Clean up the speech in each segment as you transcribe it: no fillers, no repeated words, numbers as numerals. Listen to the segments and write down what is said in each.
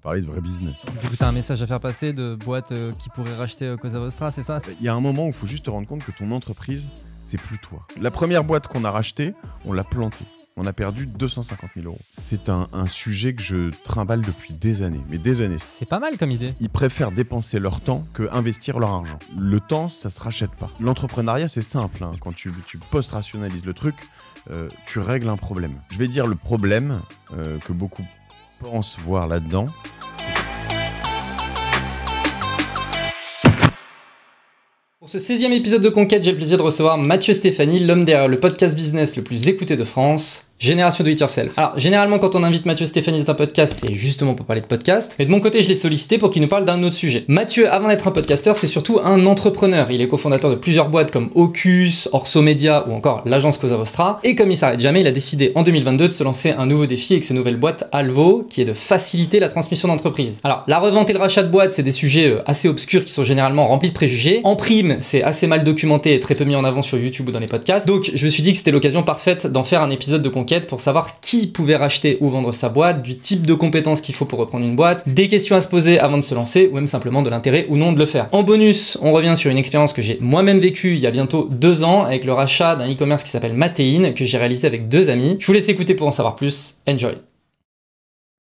parler de vrai business. Du coup, tu as un message à faire passer de boîtes qui pourraient racheter Cosa Vostra, c'est ça? Il y a un moment où il faut juste te rendre compte que ton entreprise, c'est plus toi. La première boîte qu'on a rachetée, on l'a plantée. On a perdu 250 000 euros. C'est un sujet que je trimballe depuis des années, mais des années. C'est pas mal comme idée. Ils préfèrent dépenser leur temps que investir leur argent. Le temps, ça se rachète pas. L'entrepreneuriat, c'est simple. Quand tu post-rationalises le truc, tu règles un problème. Je vais dire le problème que beaucoup pensent voir là-dedans. Pour ce 16e épisode de Conquête, j'ai le plaisir de recevoir Mathieu Stéphanie, l'homme derrière le podcast business le plus écouté de France, Génération Do It Yourself. Alors, généralement, quand on invite Mathieu Stéphanie dans un podcast, c'est justement pour parler de podcast. Mais de mon côté, je l'ai sollicité pour qu'il nous parle d'un autre sujet. Mathieu, avant d'être un podcasteur, c'est surtout un entrepreneur. Il est cofondateur de plusieurs boîtes comme Ocus, Orso Media ou encore l'agence Cosa Vostra. Et comme il s'arrête jamais, il a décidé en 2022 de se lancer un nouveau défi avec sa nouvelle boîte Alvo, qui est de faciliter la transmission d'entreprise. Alors, la revente et le rachat de boîtes, c'est des sujets assez obscurs qui sont généralement remplis de préjugés. En prime, c'est assez mal documenté et très peu mis en avant sur YouTube ou dans les podcasts. Donc, je me suis dit que c'était l'occasion parfaite d'en faire un épisode de Conquête pour savoir qui pouvait racheter ou vendre sa boîte, du type de compétences qu'il faut pour reprendre une boîte, des questions à se poser avant de se lancer ou même simplement de l'intérêt ou non de le faire. En bonus, on revient sur une expérience que j'ai moi-même vécue il y a bientôt 2 ans avec le rachat d'un e-commerce qui s'appelle Matéine que j'ai réalisé avec 2 amis. Je vous laisse écouter pour en savoir plus. Enjoy.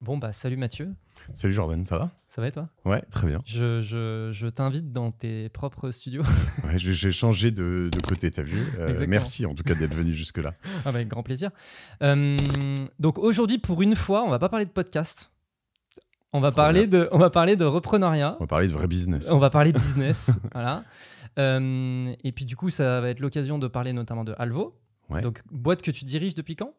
Bon bah salut Mathieu. Salut Jordan, ça va? Ça va et toi? Ouais, très bien. Je t'invite dans tes propres studios. Ouais, j'ai changé de côté, t'as vu? Merci en tout cas d'être venu jusque-là. Ah bah, avec grand plaisir. Donc aujourd'hui, pour une fois, on va pas parler de podcast. On va parler de repreneuriat. On va parler de vrai business. On va parler business. Voilà. Et puis du coup, ça va être l'occasion de parler notamment de Alvo. Ouais. Donc boîte que tu diriges depuis quand?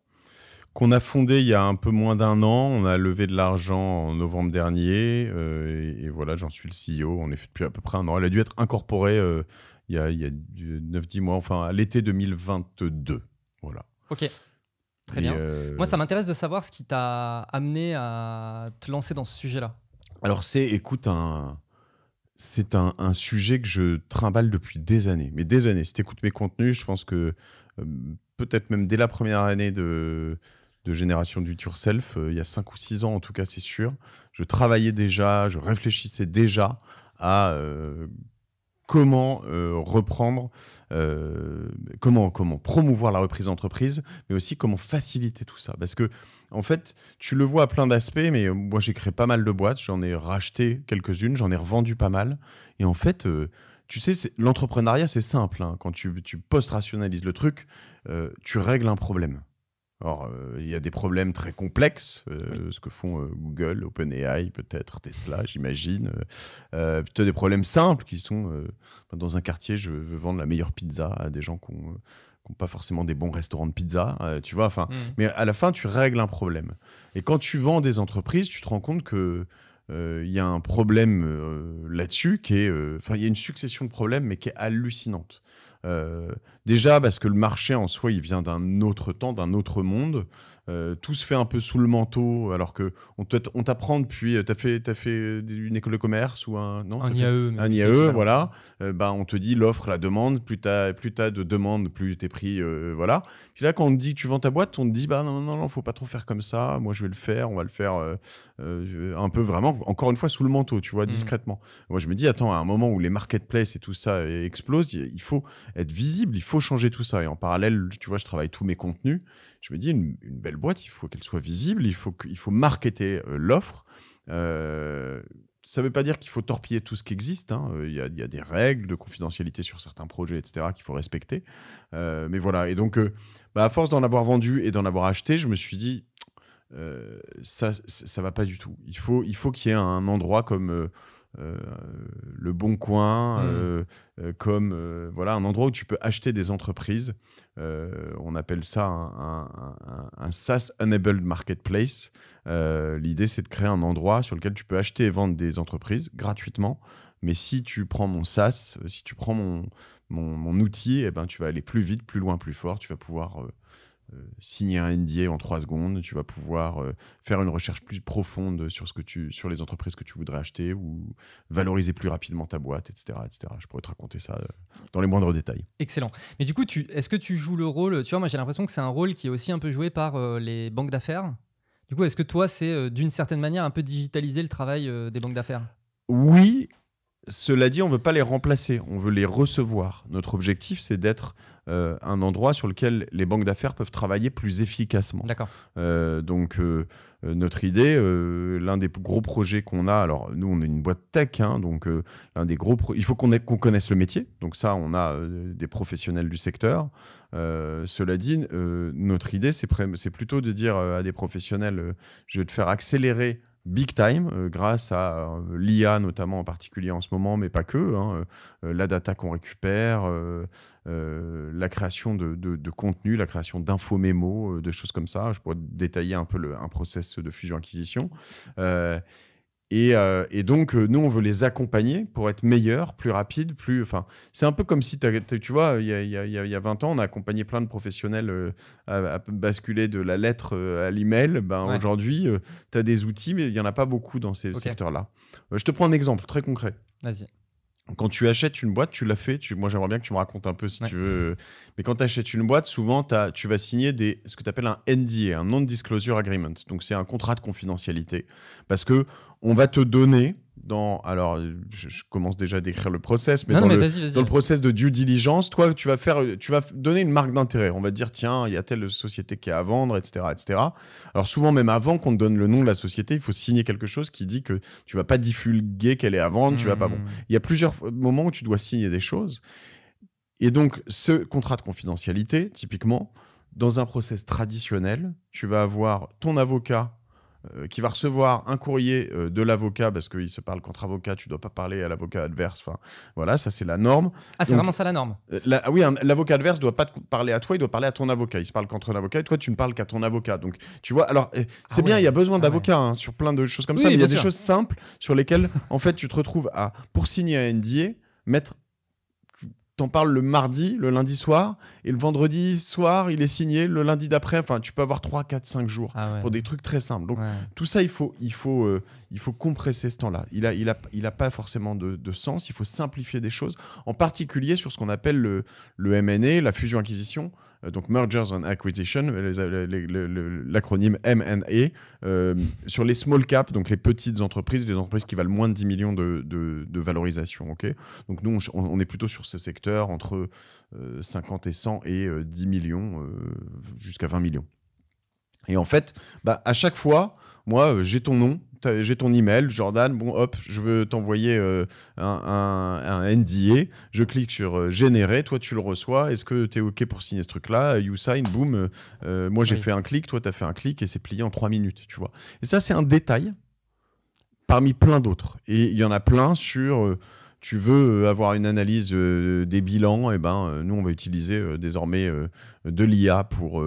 Qu'on a fondé il y a un peu moins d'1 an. On a levé de l'argent en novembre dernier. Et voilà, j'en suis le CEO. On est fait depuis à peu près 1 an. Elle a dû être incorporée il y a 9-10 mois, enfin à l'été 2022. Voilà. Ok, très bien. Moi, ça m'intéresse de savoir ce qui t'a amené à te lancer dans ce sujet-là. Alors écoute, c'est un sujet que je trimballe depuis des années. Mais des années. Si tu écoutes mes contenus, je pense que peut-être même dès la première année de Génération Do It Yourself, il y a 5 ou 6 ans en tout cas, c'est sûr. Je travaillais déjà, je réfléchissais déjà à comment reprendre, comment promouvoir la reprise d'entreprise, mais aussi comment faciliter tout ça. Parce que, en fait, tu le vois à plein d'aspects, mais moi j'ai créé pas mal de boîtes, j'en ai racheté quelques-unes, j'en ai revendu pas mal. Et en fait, tu sais, l'entrepreneuriat c'est simple. Quand tu post-rationalises le truc, tu règles un problème. Alors, il y a des problèmes très complexes, ce que font Google, OpenAI, peut-être Tesla, j'imagine. Puis tu as des problèmes simples qui sont, dans un quartier, je veux vendre la meilleure pizza à des gens qui n'ont pas forcément des bons restaurants de pizza, tu vois. Mais à la fin, tu règles un problème. Et quand tu vends des entreprises, tu te rends compte que il y a un problème là-dessus qui est... il y a une succession de problèmes, mais qui est hallucinante. Déjà parce que le marché en soi il vient d'un autre temps, d'un autre monde, tout se fait un peu sous le manteau alors que on t'apprend depuis t'as fait une école de commerce ou un IAE, voilà. On te dit l'offre, la demande, plus t'as de demandes, plus t'es pris, voilà. Puis là quand on te dit que tu vends ta boîte, on te dit non, faut pas trop faire comme ça, moi je vais le faire, on va le faire un peu vraiment encore une fois sous le manteau, tu vois, discrètement. Moi je me dis attends, à un moment où les marketplaces et tout ça explosent, il faut être visible, il faut changer tout ça. Et en parallèle, tu vois, je travaille tous mes contenus. Je me dis, une belle boîte, il faut qu'elle soit visible, il faut marketer l'offre. Ça ne veut pas dire qu'il faut torpiller tout ce qui existe. Il y a des règles de confidentialité sur certains projets, etc., qu'il faut respecter. Mais voilà. Et donc, à force d'en avoir vendu et d'en avoir acheté, je me suis dit, ça ne va pas du tout. Il faut qu'il y ait un endroit comme... Le Bon Coin, comme voilà, un endroit où tu peux acheter des entreprises. On appelle ça un SaaS-enabled marketplace. L'idée, c'est de créer un endroit sur lequel tu peux acheter et vendre des entreprises gratuitement. Mais si tu prends mon SaaS, si tu prends mon outil, tu vas aller plus vite, plus loin, plus fort. Tu vas pouvoir... signer un NDA en 3 secondes, tu vas pouvoir faire une recherche plus profonde sur les entreprises que tu voudrais acheter ou valoriser plus rapidement ta boîte, etc. etc. Je pourrais te raconter ça dans les moindres détails. Excellent. Mais du coup, est-ce que tu joues le rôle, tu vois, moi j'ai l'impression que c'est un rôle qui est aussi un peu joué par les banques d'affaires. Du coup, est-ce que toi, c'est d'une certaine manière un peu digitaliser le travail des banques d'affaires? Oui, cela dit, on ne veut pas les remplacer, on veut les recevoir. Notre objectif, c'est d'être un endroit sur lequel les banques d'affaires peuvent travailler plus efficacement. D'accord. Donc, notre idée, l'un des gros projets qu'on a, alors nous, on est une boîte tech, hein, donc l'un des gros il faut qu'on connaisse le métier. Donc ça, on a des professionnels du secteur. Cela dit, notre idée, c'est plutôt de dire à des professionnels, je vais te faire accélérer big time, grâce à l'IA notamment en particulier en ce moment, mais pas que, hein, la data qu'on récupère, la création de contenu, la création d'infomémos, de choses comme ça. Je pourrais détailler un peu un process de fusion-acquisition. Et donc, nous, on veut les accompagner pour être meilleurs, plus rapides, plus... Enfin, c'est un peu comme si, tu vois, il y a 20 ans, on a accompagné plein de professionnels à basculer de la lettre à l'email. Ouais. Aujourd'hui, tu as des outils, mais il n'y en a pas beaucoup dans ces secteurs-là. Je te prends un exemple très concret. Vas-y. Quand tu achètes une boîte, tu l'as fait. Moi, j'aimerais bien que tu me racontes un peu si tu veux. Mais quand tu achètes une boîte, souvent, tu vas signer ce que tu appelles un NDA, un Non-Disclosure Agreement. Donc, c'est un contrat de confidentialité. Parce que on va te donner alors, je commence déjà à décrire le process, mais dans le process de due diligence, toi, tu vas donner une marque d'intérêt. On va te dire, tiens, il y a telle société qui est à vendre, etc., etc. Alors, souvent, même avant qu'on te donne le nom de la société, il faut signer quelque chose qui dit que tu vas pas divulguer qu'elle est à vendre, tu vas pas... Bon, il y a plusieurs moments où tu dois signer des choses. Et donc, ce contrat de confidentialité, typiquement, dans un process traditionnel, tu vas avoir ton avocat qui va recevoir un courrier de l'avocat, parce qu'il se parle qu'entre avocats, tu ne dois pas parler à l'avocat adverse. Enfin, voilà, ça c'est la norme. Ah, c'est vraiment ça la norme? Oui, l'avocat adverse ne doit pas te parler à toi, il doit parler à ton avocat. Il se parle qu'entre un avocat et toi, tu ne parles qu'à ton avocat. Donc, tu vois, alors, c'est bien, il y a besoin d'avocats hein, sur plein de choses comme ça, mais il y a des choses simples sur lesquelles, en fait, tu te retrouves pour signer un NDA, t'en parles le mardi, le lundi soir, et le vendredi soir, il est signé le lundi d'après. Enfin, tu peux avoir 3, 4, 5 jours pour des trucs très simples. Donc, tout ça, il faut compresser ce temps-là. Il a pas forcément de sens. Il faut simplifier des choses, en particulier sur ce qu'on appelle le M&A, la fusion-acquisition, donc Mergers and Acquisition, l'acronyme M&A, sur les small caps, donc les petites entreprises, les entreprises qui valent moins de 10 millions de valorisation. Okay, donc, nous, on est plutôt sur ce secteur entre 50 et 100 et 10 millions jusqu'à 20 millions. Et en fait, à chaque fois, moi, j'ai ton nom, j'ai ton email, Jordan, bon hop, je veux t'envoyer un NDA, je clique sur générer, toi tu le reçois, est-ce que tu es OK pour signer ce truc-là? You sign, boum, moi j'ai fait un clic, toi tu as fait un clic et c'est plié en 3 minutes, tu vois. Et ça, c'est un détail parmi plein d'autres. Et il y en a plein sur... tu veux avoir une analyse des bilans, et nous on va utiliser désormais de l'IA pour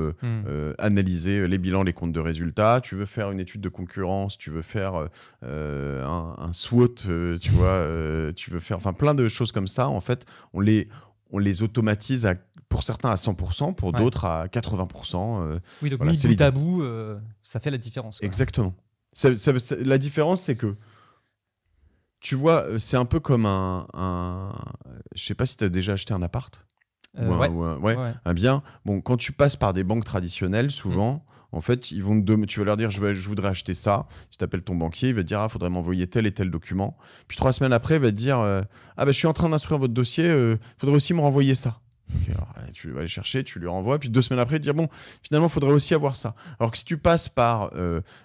analyser les bilans, les comptes de résultats. Tu veux faire une étude de concurrence, tu veux faire un SWOT, tu vois, tu veux faire plein de choses comme ça. En fait, on les automatise pour certains à 100%, pour d'autres à 80%. Oui, donc mis bout à bout, ça fait la différence. Quoi. Exactement. La différence, c'est que tu vois, c'est un peu comme je sais pas si tu as déjà acheté un appart. Ouais. Un bien. Bon, quand tu passes par des banques traditionnelles, souvent, en fait, tu vas leur dire, je voudrais acheter ça. Si tu appelles ton banquier, il va te dire, faudrait m'envoyer tel et tel document. Puis 3 semaines après, il va te dire, je suis en train d'instruire votre dossier, faudrait aussi me renvoyer ça. Okay, alors, tu vas aller chercher, tu lui renvoies, puis 2 semaines après, dire finalement, il faudrait aussi avoir ça. Alors que si tu passes par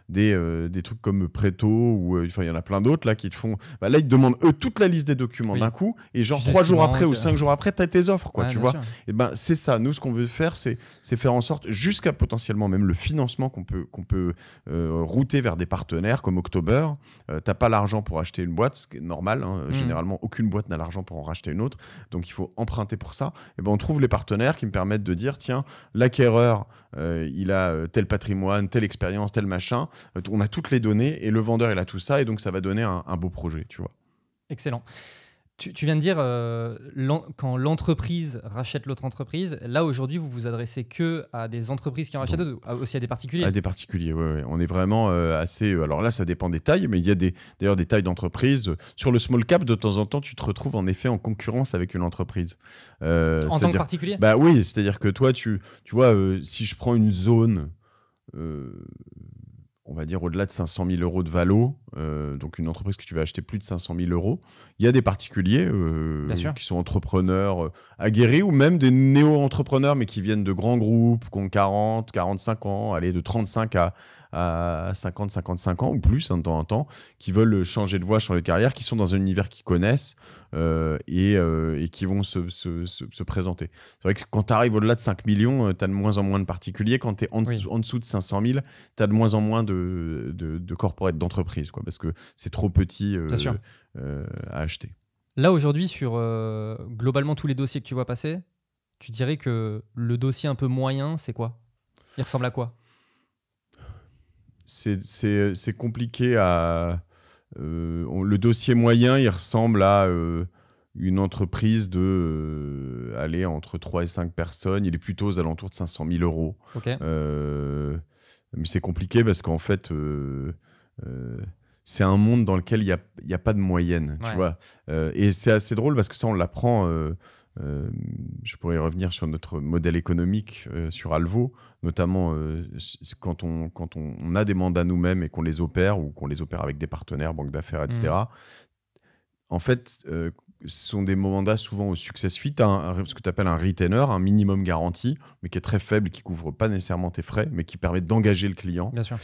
des trucs comme Preto, ou il y en a plein d'autres là qui te font. Là, ils te demandent toute la liste des documents d'un coup, et genre 3 jours après ou 5 jours après, tu as tes offres, quoi, tu vois. Et c'est ça. Nous, ce qu'on veut faire, c'est faire en sorte, jusqu'à potentiellement même le financement qu'on peut router vers des partenaires comme October. T'as pas l'argent pour acheter une boîte, ce qui est normal. Hein. Généralement, aucune boîte n'a l'argent pour en racheter une autre, donc il faut emprunter pour ça. Et on trouve les partenaires qui me permettent de dire, tiens, l'acquéreur, il a tel patrimoine, telle expérience, tel machin. On a toutes les données et le vendeur, il a tout ça. Et donc, ça va donner un beau projet, tu vois. Excellent. Tu viens de dire, quand l'entreprise rachète l'autre entreprise, là, aujourd'hui, vous vous adressez que à des entreprises qui en rachètent d'autres, aussi à des particuliers? À des particuliers, oui. On est vraiment assez... alors là, ça dépend des tailles, mais il y a d'ailleurs des tailles d'entreprises. Sur le small cap, de temps en temps, tu te retrouves en effet en concurrence avec une entreprise. En tant que particulier? Oui, c'est-à-dire que toi, tu vois, si je prends une zone... on va dire au-delà de 500 000 euros de valo, donc une entreprise que tu vas acheter plus de 500 000 euros. Il y a des particuliers qui sont entrepreneurs aguerris ou même des néo-entrepreneurs, mais qui viennent de grands groupes, qui ont 40, 45 ans, allez, de 35 à 50, 55 ans ou plus, de temps en temps, qui veulent changer de voie, changer de carrière, qui sont dans un univers qu'ils connaissent et qui vont se présenter. C'est vrai que quand tu arrives au-delà de 5 millions, tu as de moins en moins de particuliers. Quand tu es en dessous de 500 000, tu as de moins en moins de corporate, d'entreprises, quoi, parce que c'est trop petit à acheter. Là, aujourd'hui, sur globalement tous les dossiers que tu vois passer, tu dirais que le dossier un peu moyen, c'est quoi? Il ressemble à quoi? C'est compliqué à... le dossier moyen, il ressemble à une entreprise de aller entre 3 et 5 personnes. Il est plutôt aux alentours de 500 000 euros. Okay. Mais c'est compliqué parce qu'en fait, c'est un monde dans lequel il y a pas de moyenne. Tu vois, et c'est assez drôle parce que ça, on l'apprend... je pourrais revenir sur notre modèle économique sur Alvo, notamment quand on a des mandats nous-mêmes et qu'on les opère ou qu'on les opère avec des partenaires, banques d'affaires, etc. En fait, ce sont des mandats souvent au success fee. Tu as ce que tu appelles un retainer, un minimum garanti, mais qui est très faible, qui ne couvre pas nécessairement tes frais, mais qui permet d'engager le client. Bien sûr.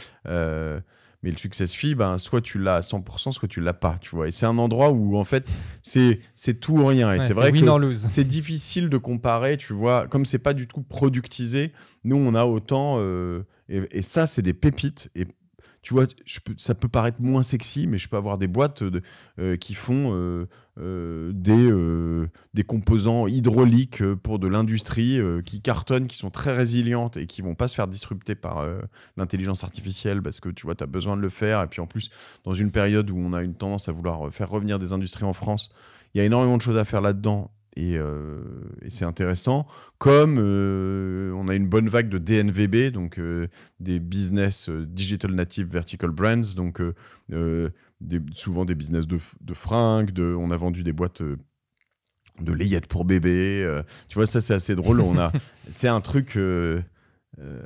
Mais le success fee, soit tu l'as à 100%, soit tu l'as pas, tu vois. Et c'est un endroit où, en fait, c'est tout ou rien. Et c'est vrai que c'est difficile de comparer, tu vois. Comme c'est pas du tout productisé, nous, on a autant... et ça, c'est des pépites. Et tu vois, ça peut paraître moins sexy, mais je peux avoir des boîtes qui font des composants hydrauliques pour de l'industrie qui cartonnent, qui sont très résilientes et qui vont pas se faire disrupter par l'intelligence artificielle parce que tu vois, tu as besoin de le faire. Et puis en plus, dans une période où on a une tendance à vouloir faire revenir des industries en France, il y a énormément de choses à faire là-dedans. Et c'est intéressant. Comme on a une bonne vague de DNVB, donc des business digital native vertical brands, donc souvent des business de fringues. On a vendu des boîtes de layettes pour bébés. Tu vois, ça c'est assez drôle. C'est un truc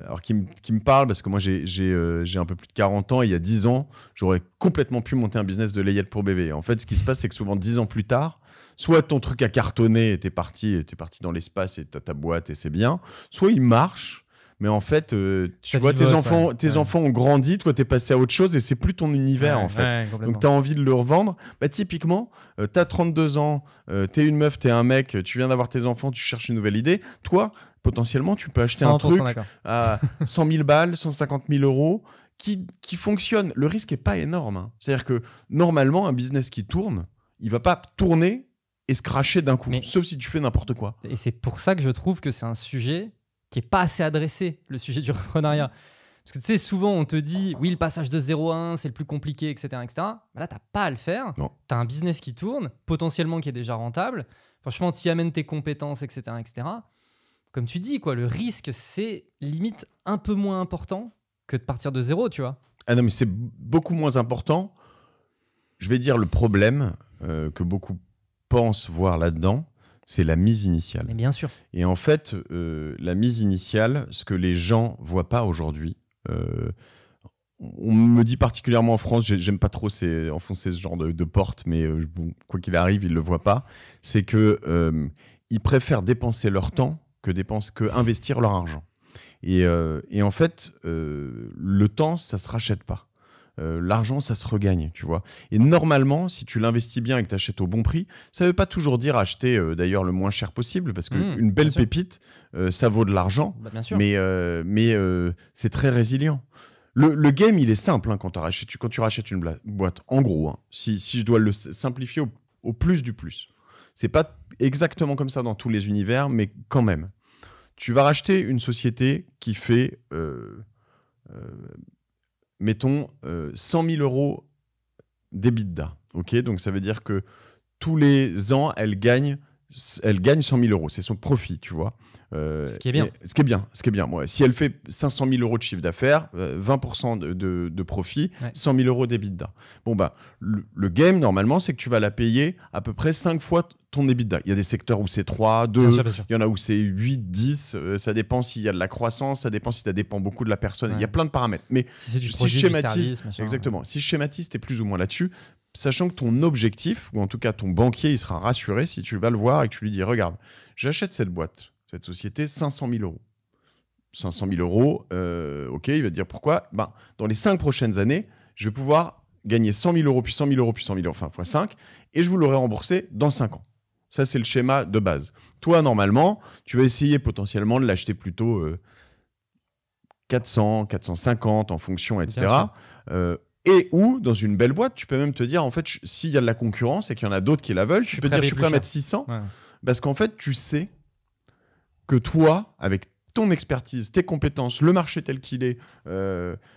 alors qui me parle parce que moi j'ai un peu plus de 40 ans et il y a 10 ans, j'aurais complètement pu monter un business de layettes pour bébés. En fait, ce qui se passe, c'est que souvent 10 ans plus tard, soit ton truc a cartonné et t'es parti dans l'espace et t'as ta boîte et c'est bien, soit il marche, mais en fait, tu vois, tes enfants ont grandi, toi t'es passé à autre chose et c'est plus ton univers en fait. Donc t'as envie de le revendre. Typiquement, t'as 32 ans, t'es une meuf, t'es un mec, tu viens d'avoir tes enfants, tu cherches une nouvelle idée. Toi, potentiellement, tu peux acheter un truc à 100 000 balles, 150 000 euros qui fonctionne. Le risque n'est pas énorme. Hein. C'est-à-dire que normalement, un business qui tourne, il ne va pas tourner et se cracher d'un coup, sauf si tu fais n'importe quoi. Et c'est pour ça que je trouve que c'est un sujet qui n'est pas assez adressé, le sujet du reprenariat. Parce que tu sais, souvent on te dit, oui, le passage de 0 à 1, c'est le plus compliqué, etc. etc. Mais là, tu n'as pas à le faire. Tu as un business qui tourne, potentiellement qui est déjà rentable. Franchement, tu y amènes tes compétences, etc. etc. Comme tu dis, quoi, le risque, c'est limite un peu moins important que de partir de 0, tu vois. Ah non, mais c'est beaucoup moins important. Je vais dire le problème que beaucoup pensent voir là-dedans, c'est la mise initiale. Mais bien sûr. Et en fait, la mise initiale, ce que les gens voient pas aujourd'hui, on me dit particulièrement en France, j'aime pas trop enfoncer ce genre de porte, mais bon, quoi qu'il arrive, ils le voient pas, c'est que ils préfèrent dépenser leur temps que investir leur argent. Et en fait, le temps, ça se rachète pas. L'argent, ça se regagne, tu vois. Et normalement, si tu l'investis bien et que tu achètes au bon prix, ça ne veut pas toujours dire acheter d'ailleurs le moins cher possible, parce qu'une belle pépite, ça vaut de l'argent, mais c'est très résilient. Le game, il est simple hein, quand tu rachètes une boîte. En gros, hein, si je dois le simplifier au plus du plus, c'est pas exactement comme ça dans tous les univers, mais quand même. Tu vas racheter une société qui fait, mettons, 100 000 € d'EBITDA. Okay, donc ça veut dire que tous les ans, elle gagne elle gagne 100 000 euros. C'est son profit, tu vois. Ce qui est bien. Ce qui est bien. Ouais. Si elle fait 500 000 euros de chiffre d'affaires, 20% de profit, 100 000 euros d'EBITDA. Bon, le game, normalement, c'est que tu vas la payer à peu près 5 fois ton EBITDA. Il y a des secteurs où c'est 3, 2, bien sûr. Il y en a où c'est 8, 10. Ça dépend s'il y a de la croissance, ça dépend si ça dépend beaucoup de la personne. Il y a plein de paramètres. Mais si je schématise, exactement. Si je schématise, tu es plus ou moins là-dessus. Sachant que ton objectif, ou en tout cas ton banquier, il sera rassuré si tu vas le voir et que tu lui dis, regarde, j'achète cette boîte, cette société, 500 000 euros. 500 000 euros, ok, il va te dire pourquoi. Dans les 5 prochaines années, je vais pouvoir gagner 100 000 euros, puis 100 000 euros, puis 100 000 euros, enfin x5, et je vous l'aurai remboursé dans 5 ans. Ça, c'est le schéma de base. Toi, normalement, tu vas essayer potentiellement de l'acheter plutôt 400, 450 en fonction, etc. Et ou, dans une belle boîte, tu peux même te dire, en fait, s'il y a de la concurrence et qu'il y en a d'autres qui la veulent, tu peux dire, je suis prêt à mettre 600. Ouais. Parce qu'en fait, tu sais que toi, avec ton expertise, tes compétences, le marché tel qu'il est,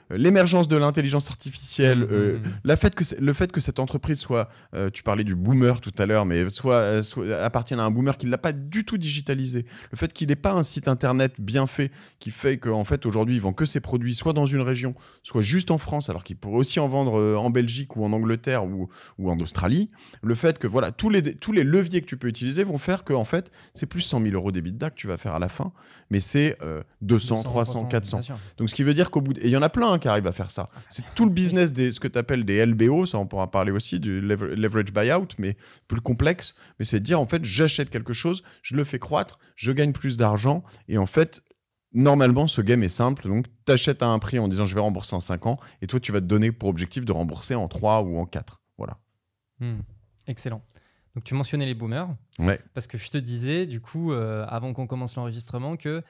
l'émergence de l'intelligence artificielle, le fait que cette entreprise soit, tu parlais du boomer tout à l'heure, mais soit appartienne à un boomer qui ne l'a pas du tout digitalisé, le fait qu'il n'ait pas un site internet bien fait, qui fait qu'en fait aujourd'hui il vend que ses produits soit dans une région, soit juste en France, alors qu'il pourrait aussi en vendre en Belgique ou en Angleterre ou en Australie, le fait que voilà, tous les leviers que tu peux utiliser vont faire que en fait, c'est plus 100 000 euros d'EBITDA que tu vas faire à la fin, mais c'est 200, 300, 400. Donc, ce qui veut dire qu'au bout et il y en a plein qui arrivent à faire ça. C'est tout le business ce que tu appelles des LBO, ça on pourra parler aussi, du leverage buyout, mais plus complexe. Mais c'est de dire, en fait, j'achète quelque chose, je le fais croître, je gagne plus d'argent. Et en fait, normalement, ce game est simple. Donc, tu achètes à un prix en disant, je vais rembourser en 5 ans. Et toi, tu vas te donner pour objectif de rembourser en 3 ou en 4. Voilà. Excellent. Donc, tu mentionnais les boomers. Ouais. Parce que je te disais, du coup, avant qu'on commence l'enregistrement, que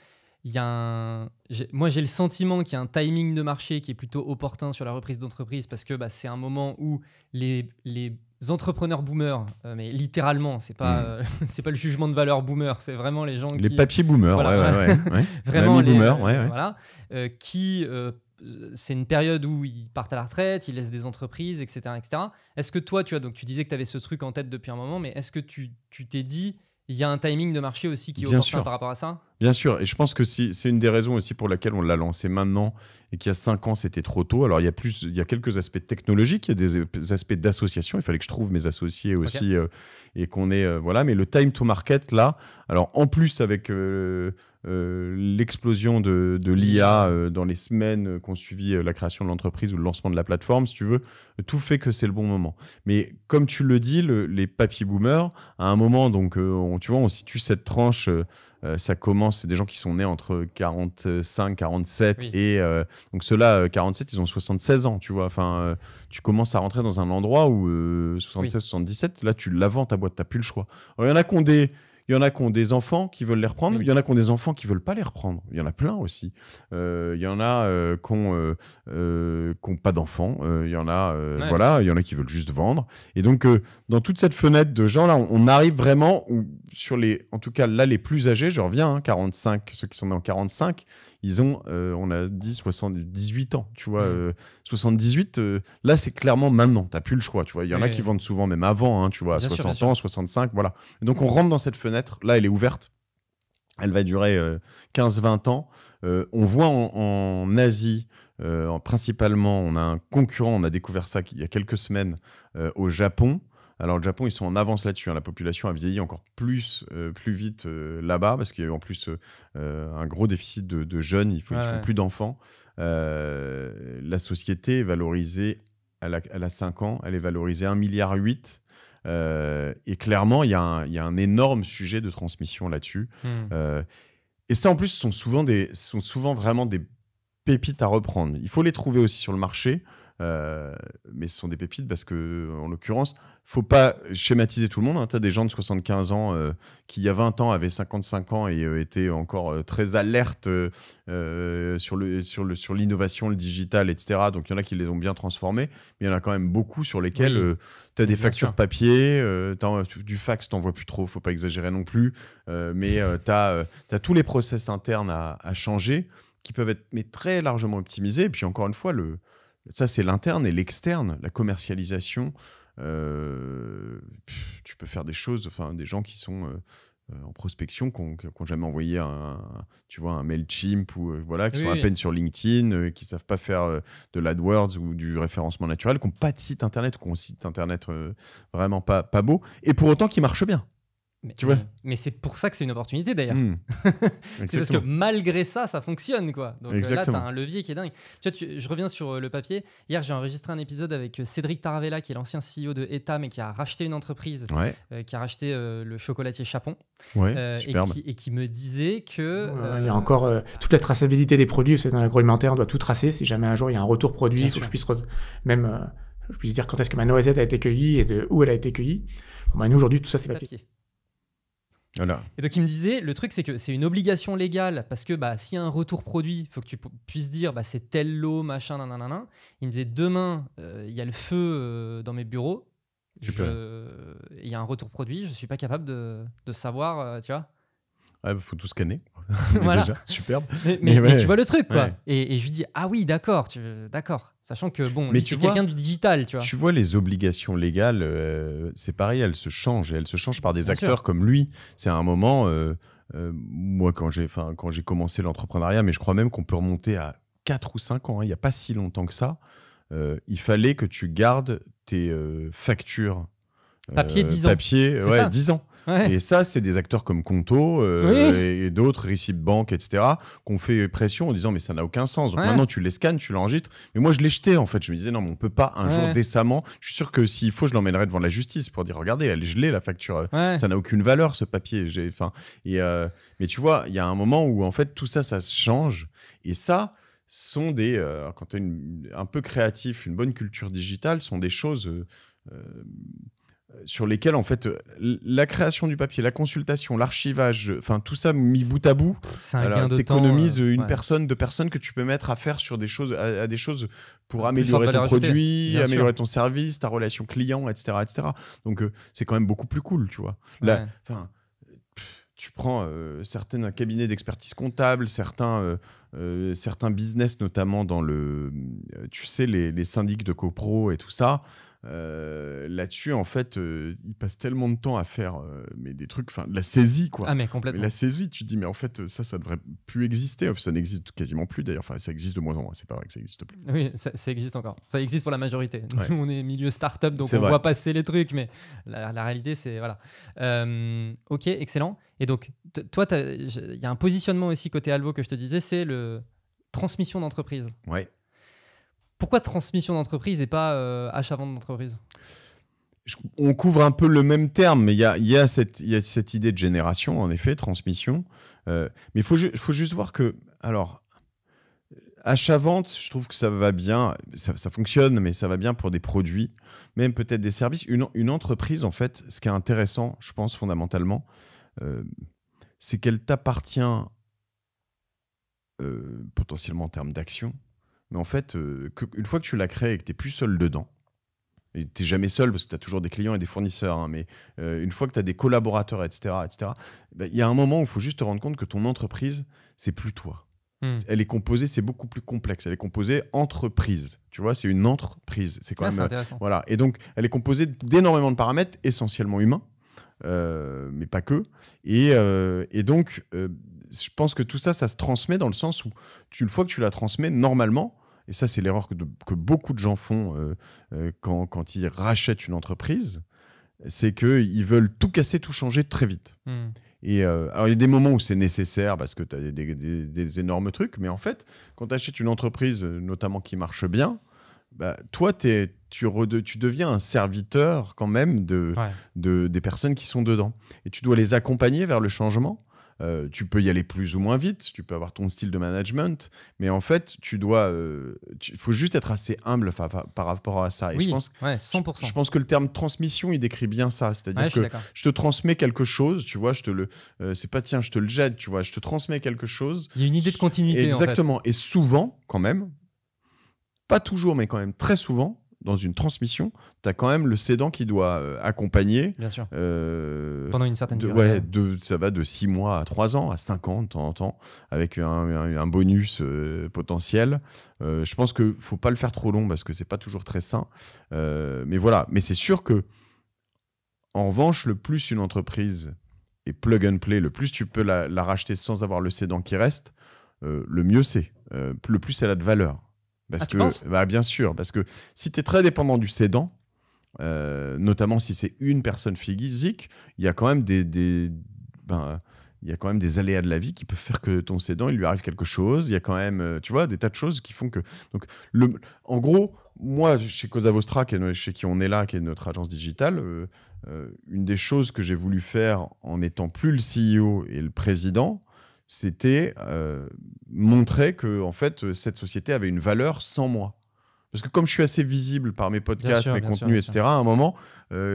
moi, j'ai le sentiment qu'il y a un timing de marché qui est plutôt opportun sur la reprise d'entreprise parce que c'est un moment où les entrepreneurs boomers, mais littéralement, c'est pas le jugement de valeur boomer, c'est vraiment les gens les papiers boomers, ouais. Vraiment les boomers, voilà, qui c'est une période où ils partent à la retraite, ils laissent des entreprises, etc., etc. Est-ce que toi, tu disais que tu avais ce truc en tête depuis un moment, mais est-ce que tu t'es dit il y a un timing de marché aussi qui est opportun par rapport à ça? Bien sûr, et je pense que c'est une des raisons aussi pour laquelle on l'a lancé maintenant et qu'il y a 5 ans, c'était trop tôt. Alors, il y a quelques aspects technologiques, il y a des aspects d'association. Il fallait que je trouve mes associés aussi et qu'on ait... voilà, mais le time to market, là, alors en plus avec l'explosion de l'IA dans les semaines qui ont suivi la création de l'entreprise ou le lancement de la plateforme, si tu veux, tout fait que c'est le bon moment. Mais comme tu le dis, les papy boomers, à un moment, donc, tu vois, on situe cette tranche... ça commence, c'est des gens qui sont nés entre 45, 47 et donc ceux-là, 47, ils ont 76 ans, tu vois. Enfin, tu commences à rentrer dans un endroit où 76, 77, là, tu la vends ta boîte, tu n'as plus le choix. Alors, il y en a qui ont des enfants qui veulent les reprendre. Il y en a qui ont des enfants qui ne veulent pas les reprendre. Il y en a plein aussi. Il y en a qui n'ont pas d'enfants. Il y en a, voilà, il y en a qui veulent juste vendre. Et donc, dans toute cette fenêtre de gens, là, on arrive vraiment sur en tout cas, là, les plus âgés, je reviens, 45, ceux qui sont nés en 45, ils ont, on a dit 78 ans, tu vois. 78, là, c'est clairement maintenant. Tu n'as plus le choix, tu vois. Il y en a qui vendent souvent même avant, tu vois, à 60 ans, 65, voilà. Et donc, on rentre dans cette fenêtre. Là, elle est ouverte. Elle va durer 15-20 ans. On voit en Asie, principalement, on a un concurrent, on a découvert ça il y a quelques semaines au Japon. Alors, le Japon, ils sont en avance là-dessus. La population a vieilli encore plus vite là-bas parce qu'il y a eu en plus un gros déficit de jeunes. Ils font plus d'enfants. La société est valorisée, elle a 5 ans, elle est valorisée 1,8 milliard. Et clairement, il y a un énorme sujet de transmission là-dessus. Et ça, en plus, sont souvent vraiment des pépites à reprendre. Il faut les trouver aussi sur le marché. Mais ce sont des pépites parce que, en l'occurrence, faut pas schématiser tout le monde. Tu as des gens de 75 ans qui, il y a 20 ans, avaient 55 ans et étaient encore très alertes sur l'innovation, le digital, etc. Donc, il y en a qui les ont bien transformés, mais il y en a quand même beaucoup sur lesquels tu as des factures papier, du fax, tu n'en vois plus trop, faut pas exagérer non plus, mais tu as tous les process internes à changer qui peuvent être très largement optimisés. Et puis, encore une fois, ça, c'est l'interne et l'externe, la commercialisation. Tu peux faire des choses, enfin, des gens qui sont en prospection, qui n'ont jamais envoyé tu vois, un Mailchimp, ou voilà, qui sont à peine sur LinkedIn, qui ne savent pas faire de l'AdWords ou du référencement naturel, qui n'ont pas de site internet, qui ont un site internet vraiment pas beau, et pour autant qui marche bien. Mais c'est pour ça que c'est une opportunité d'ailleurs. C'est parce que malgré ça, ça fonctionne, quoi. Donc là, tu as un levier qui est dingue. Tu vois, je reviens sur le papier. Hier, j'ai enregistré un épisode avec Cédric Taravella, qui est l'ancien CEO de ETA, mais qui a racheté une entreprise, qui a racheté le chocolatier Chapon, et qui me disait que... il y a encore toute la traçabilité des produits. C'est dans l'agroalimentaire, on doit tout tracer. Si jamais un jour il y a un retour produit, il faut que je puisse je puisse dire quand est-ce que ma noisette a été cueillie et de où elle a été cueillie. Bon, nous, aujourd'hui, tout ça, c'est papier. Voilà. Et donc il me disait, le truc c'est que c'est une obligation légale, parce que s'il y a un retour produit, il faut que tu puisses dire c'est tel lot, machin, nanana. Il me disait, demain, il y a le feu dans mes bureaux, il y a un retour produit, je ne suis pas capable de savoir, tu vois. Faut tout scanner. Voilà. Déjà, superbe. Mais tu vois le truc, quoi. Et je lui dis, ah oui, d'accord. Sachant que, mais c'est quelqu'un du digital, tu vois. Tu vois, les obligations légales, c'est pareil, elles se changent. Et elles se changent par des acteurs comme lui. C'est à un moment, moi, quand j'ai commencé l'entrepreneuriat, mais je crois même qu'on peut remonter à 4 ou 5 ans, il n'y a pas si longtemps que ça, il fallait que tu gardes tes factures. Papier 10 ans. Papier, 10 ans. Ouais. Et ça, c'est des acteurs comme Conto et d'autres, Receipt Bank, etc., qu'on fait pression en disant mais ça n'a aucun sens. Donc maintenant, tu les scannes, tu l'enregistres. Mais moi, je l'ai jeté en fait. Je me disais non, mais on peut pas un jour décemment. Je suis sûr que s'il faut, je l'emmènerai devant la justice pour dire regardez, elle est gelée la facture. Ça n'a aucune valeur ce papier. Mais tu vois, il y a un moment où en fait tout ça se change. Et ça sont quand tu es un peu créatif, une bonne culture digitale, sont des choses. Sur lesquels, en fait, la création du papier, la consultation, l'archivage, enfin, tout ça mis bout à bout, t'économises deux personnes que tu peux mettre à faire sur des choses, à des choses pour améliorer ton produit, améliorer ton service, ta relation client, etc., etc. Donc, c'est quand même beaucoup plus cool, tu vois. Là, tu prends certains cabinets d'expertise comptable, certains business, notamment dans tu sais, les syndics de copro et tout ça. Là-dessus, en fait, ils passent tellement de temps à faire mais des trucs, de la saisie, quoi. Ah, mais complètement. Mais la saisie, tu te dis, mais en fait, ça devrait plus exister. Ça n'existe quasiment plus, d'ailleurs. Enfin, ça existe de moins en moins. C'est pas vrai que ça n'existe plus. Oui, ça existe encore. Ça existe pour la majorité. Nous, on est milieu start-up, donc on voit passer les trucs, mais la réalité, c'est... Voilà. Ok, excellent. Et donc, toi, il y a un positionnement aussi côté Alvo que je te disais, c'est le transmission d'entreprise. Ouais. Pourquoi transmission d'entreprise et pas achat-vente d'entreprise ? On couvre un peu le même terme, mais il y a cette idée de génération, en effet, transmission. Mais il faut juste voir que, alors, achat-vente, je trouve que ça va bien, ça fonctionne, mais ça va bien pour des produits, même peut-être des services. Une entreprise, en fait, ce qui est intéressant, je pense, fondamentalement, c'est qu'elle t'appartient potentiellement en termes d'action. Mais en fait, une fois que tu l'as créé et que tu n'es plus seul dedans, et tu n'es jamais seul parce que tu as toujours des clients et des fournisseurs, mais une fois que tu as des collaborateurs, etc., il y a un moment où il faut juste te rendre compte que ton entreprise, c'est plus toi. Elle est composée, c'est beaucoup plus complexe. Elle est composée entreprise. Tu vois, c'est une entreprise. C'est quand même intéressant. Voilà. Et donc, elle est composée d'énormément de paramètres, essentiellement humains, mais pas que. Et donc, je pense que tout ça, ça se transmet dans le sens où, une fois que tu la transmets, normalement, et ça, c'est l'erreur que beaucoup de gens font quand ils rachètent une entreprise, c'est qu'ils veulent tout casser, tout changer très vite. Et alors, il y a des moments où c'est nécessaire parce que tu as des énormes trucs, mais en fait, quand tu achètes une entreprise, notamment qui marche bien, toi, tu deviens un serviteur quand même des personnes qui sont dedans. Et tu dois les accompagner vers le changement. Tu peux y aller plus ou moins vite, tu peux avoir ton style de management, mais en fait, il faut juste être assez humble par rapport à ça. Et je pense, 100%. Je pense que le terme transmission, il décrit bien ça. C'est-à-dire que je te transmets quelque chose, tu vois, c'est pas tiens, je te le jette, tu vois, je te transmets quelque chose. Il y a une idée de continuité. Exactement. En fait. Et souvent, quand même, pas toujours, mais quand même très souvent, dans une transmission, tu as quand même le cédant qui doit accompagner. Bien sûr. Pendant une certaine durée. Ouais, ça va de 6 mois à 3 ans, à 5 ans de temps en temps, avec un bonus potentiel. Je pense qu'il ne faut pas le faire trop long parce que ce n'est pas toujours très sain. Mais voilà, mais c'est sûr que, en revanche, le plus une entreprise est plug and play, le plus tu peux la racheter sans avoir le cédant qui reste, le mieux c'est. Le plus elle a de valeur. Parce tu penses ? Bien sûr, parce que si tu es très dépendant du cédant, notamment si c'est une personne physique, il y a quand même il y a quand même des aléas de la vie qui peuvent faire que ton cédant, il lui arrive quelque chose. Il y a quand même, tu vois, des tas de choses qui font que... Donc, en gros, moi, chez Cosa Vostra, chez qui on est là, qui est notre agence digitale, une des choses que j'ai voulu faire en n'étant plus le CEO et le président, c'était montrer que en fait, cette société avait une valeur sans moi. Parce que comme je suis assez visible par mes podcasts, mes contenus, etc., à un moment,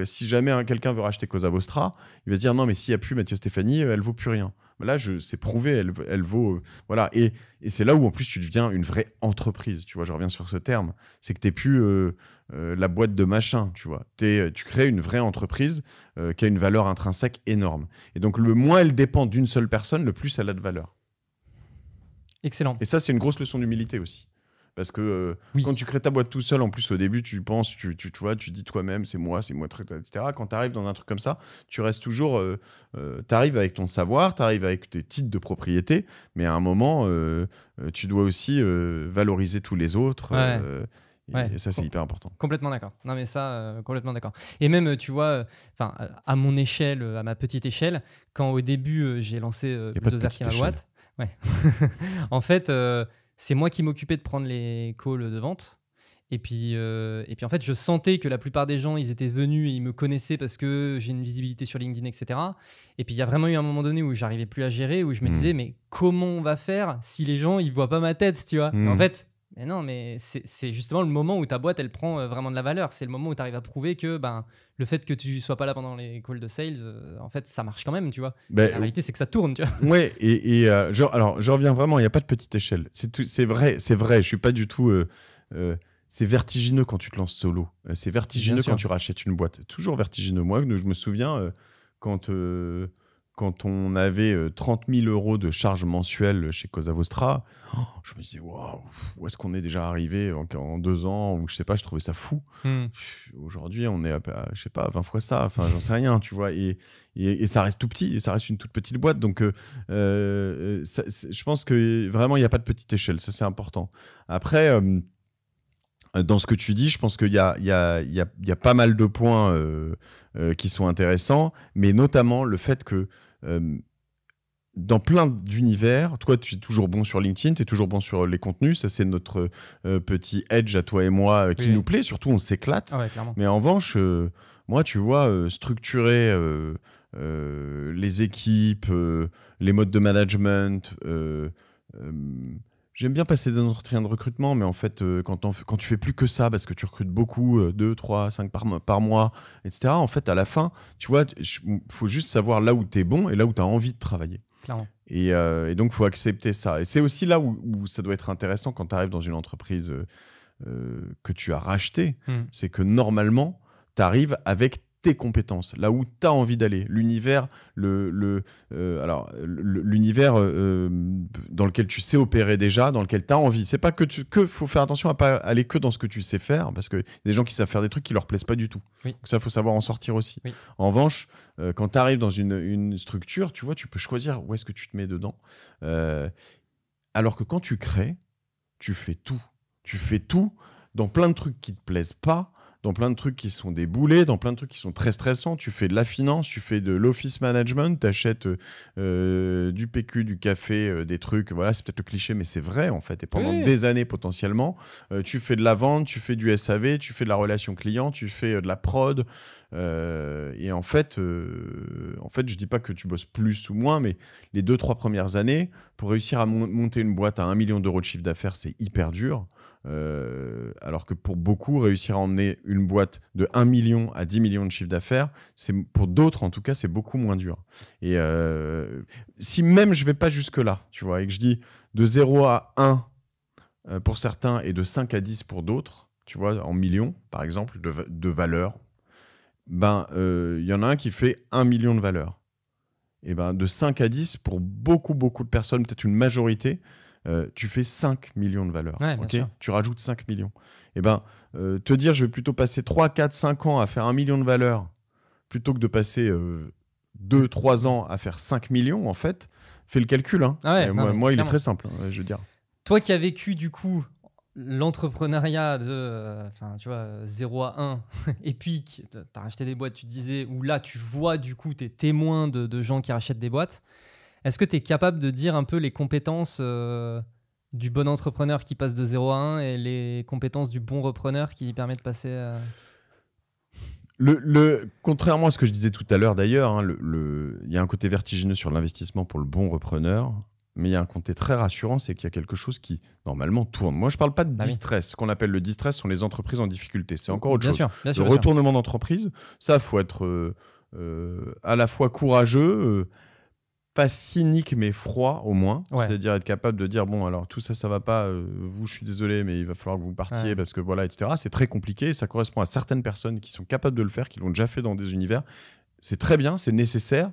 si jamais quelqu'un veut racheter Cosa Vostra, il va se dire non, mais s'il n'y a plus Mathieu Stéphanie, elle ne vaut plus rien. Là, c'est prouvé, elle vaut... voilà. Et c'est là où, en plus, tu deviens une vraie entreprise. Tu vois, je reviens sur ce terme. C'est que tu n'es plus la boîte de machin, tu vois. Tu crées une vraie entreprise qui a une valeur intrinsèque énorme. Et donc, le moins elle dépend d'une seule personne, le plus elle a de valeur. Excellent. Et ça, c'est une grosse leçon d'humilité aussi. Parce que quand tu crées ta boîte tout seul, en plus au début, tu penses, tu vois, tu dis toi-même, c'est moi, etc. Quand tu arrives dans un truc comme ça, tu restes toujours, tu arrives avec ton savoir, tu arrives avec tes titres de propriété, mais à un moment, tu dois aussi valoriser tous les autres. Et ça, c'est hyper important. Complètement d'accord. Non, mais ça, complètement d'accord. Et même, tu vois, à mon échelle, à ma petite échelle, quand au début, j'ai lancé Bulldozer qui ma boîte, en fait, c'est moi qui m'occupais de prendre les calls de vente. Et puis en fait, je sentais que la plupart des gens, ils étaient venus et ils me connaissaient parce que j'ai une visibilité sur LinkedIn, etc. Et puis, il y a vraiment eu un moment donné où j'arrivais plus à gérer, où je me disais, mais comment on va faire si les gens, ils voient pas ma tête, tu vois ? En fait... Mais non, mais c'est justement le moment où ta boîte, elle prend vraiment de la valeur. C'est le moment où tu arrives à prouver que le fait que tu sois pas là pendant les calls de sales, en fait, ça marche quand même, tu vois. La réalité, c'est que ça tourne, tu vois. Ouais, alors, je reviens vraiment, il n'y a pas de petite échelle. C'est vrai, je suis pas du tout... c'est vertigineux quand tu te lances solo. C'est vertigineux quand tu rachètes une boîte. Toujours vertigineux. Moi, je me souviens quand on avait 30 000 € de charges mensuelles chez Cosa Vostra, je me disais, waouh, où est-ce qu'on est déjà arrivé en 2 ans, ou je sais pas, je trouvais ça fou. Aujourd'hui, on est à, je sais pas, 20 fois ça, enfin, j'en sais rien, tu vois, et ça reste tout petit, et ça reste une toute petite boîte, donc je pense que vraiment, il n'y a pas de petite échelle, ça c'est important. Après, dans ce que tu dis, je pense qu'il y a pas mal de points qui sont intéressants, mais notamment le fait que dans plein d'univers, toi, tu es toujours bon sur LinkedIn, tu es toujours bon sur les contenus, ça c'est notre petit edge à toi et moi qui nous plaît, surtout on s'éclate. Ah ouais, clairement. Mais en revanche, moi, tu vois, structurer les équipes, les modes de management... J'aime bien passer des entretiens de recrutement, mais en fait, quand tu fais plus que ça, parce que tu recrutes beaucoup, 2, 3, 5 par mois, etc., en fait, à la fin, tu vois, faut juste savoir là où tu es bon et là où tu as envie de travailler. Clairement. Et donc, il faut accepter ça. Et c'est aussi là où ça doit être intéressant quand tu arrives dans une entreprise que tu as rachetée. C'est que normalement, tu arrives avec tes compétences, là où tu as envie d'aller, l'univers, l'univers dans lequel tu sais opérer déjà, dans lequel tu as envie. C'est pas que faut faire attention à pas aller que dans ce que tu sais faire, parce que y a des gens qui savent faire des trucs qui leur plaisent pas du tout. Oui. Donc ça, faut savoir en sortir aussi. Oui. En revanche, quand tu arrives dans une structure, tu vois, tu peux choisir où est-ce que tu te mets dedans. Alors que quand tu crées, tu fais tout. Tu fais tout dans plein de trucs qui te plaisent pas, dans plein de trucs qui sont des boulets, dans plein de trucs qui sont très stressants. Tu fais de la finance, tu fais de l'office management, tu achètes du PQ, du café, des trucs. Voilà, c'est peut-être le cliché, mais c'est vrai en fait. Et pendant des années potentiellement, tu fais de la vente, tu fais du SAV, tu fais de la relation client, tu fais de la prod. Et en fait, je dis pas que tu bosses plus ou moins, mais les 2-3 premières années, pour réussir à monter une boîte à 1 million d'euros de chiffre d'affaires, c'est hyper dur. Alors que pour beaucoup, réussir à emmener une boîte de 1 million à 10 millions de chiffre d'affaires, pour d'autres en tout cas, c'est beaucoup moins dur. Et si même je vais pas jusque-là, tu vois, et que je dis de 0 à 1 pour certains et de 5 à 10 pour d'autres, tu vois, en millions, par exemple, de valeur, ben, y en a un qui fait 1 million de valeur. Et ben, de 5 à 10, pour beaucoup de personnes, peut-être une majorité, tu fais 5 millions de valeur. Ouais, Okay, tu rajoutes 5 millions. Et ben, te dire, je vais plutôt passer 3, 4, 5 ans à faire 1 million de valeur, plutôt que de passer 2, 3 ans à faire 5 millions, en fait, fais le calcul. Hein. Ah ouais, moi, il est très simple, je veux dire. Toi qui as vécu, du coup, l'entrepreneuriat de tu vois, 0 à 1, et puis tu as racheté des boîtes, tu disais, où là, tu vois, du coup, tu es témoin de gens qui rachètent des boîtes. Est-ce que tu es capable de dire un peu les compétences du bon entrepreneur qui passe de 0 à 1 et les compétences du bon repreneur qui permet de passer Contrairement à ce que je disais tout à l'heure d'ailleurs, hein, il y a un côté vertigineux sur l'investissement pour le bon repreneur, mais il y a un côté très rassurant, c'est qu'il y a quelque chose qui normalement tourne. Moi, je ne parle pas de distress. Ce qu'on appelle le distress sont les entreprises en difficulté. C'est encore autre chose. Bien sûr, le retournement d'entreprise, ça, il faut être à la fois courageux, pas cynique mais froid au moins, c'est-à-dire être capable de dire bon alors tout ça va pas, vous je suis désolé mais il va falloir que vous partiez parce que voilà, etc. C'est très compliqué, ça correspond à certaines personnes qui sont capables de le faire, qui l'ont déjà fait dans des univers. C'est très bien, c'est nécessaire.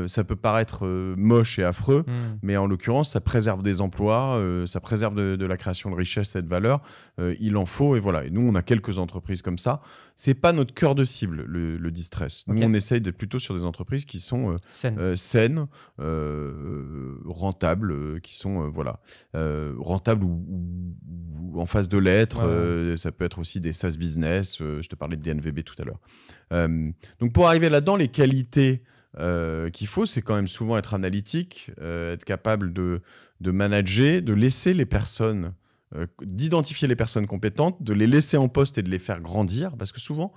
Ça peut paraître moche et affreux, mais en l'occurrence, ça préserve des emplois, ça préserve de la création de richesse et de valeur. Il en faut, et voilà. Et nous, on a quelques entreprises comme ça. C'est pas notre cœur de cible, le distress. Nous, on essaye d'être plutôt sur des entreprises qui sont saines, rentables, qui sont rentables ou en phase de l'être. Ça peut être aussi des SaaS business. Je te parlais de DNVB tout à l'heure. Donc pour arriver là-dedans, les qualités qu'il faut, c'est quand même souvent être analytique, être capable de manager, de laisser les personnes, d'identifier les personnes compétentes, de les laisser en poste et de les faire grandir, parce que souvent,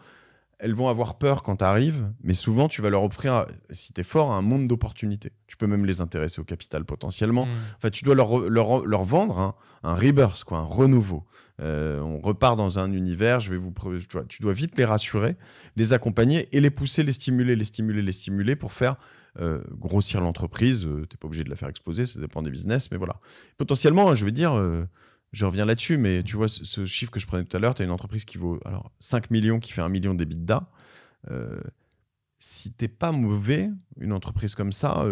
elles vont avoir peur quand tu arrives, mais souvent, tu vas leur offrir, si tu es fort, un monde d'opportunités. Tu peux même les intéresser au capital potentiellement. Enfin, tu dois leur vendre un rebirth, un renouveau. On repart dans un univers, tu dois vite les rassurer, les accompagner et les pousser, les stimuler pour faire grossir l'entreprise. Tu n'es pas obligé de la faire exploser, ça dépend des business, mais voilà. Potentiellement, je veux dire... je reviens là-dessus, mais tu vois, ce chiffre que je prenais tout à l'heure, tu as une entreprise qui vaut 5 millions, qui fait 1 million d'EBITDA. Si tu n'es pas mauvais, une entreprise comme ça,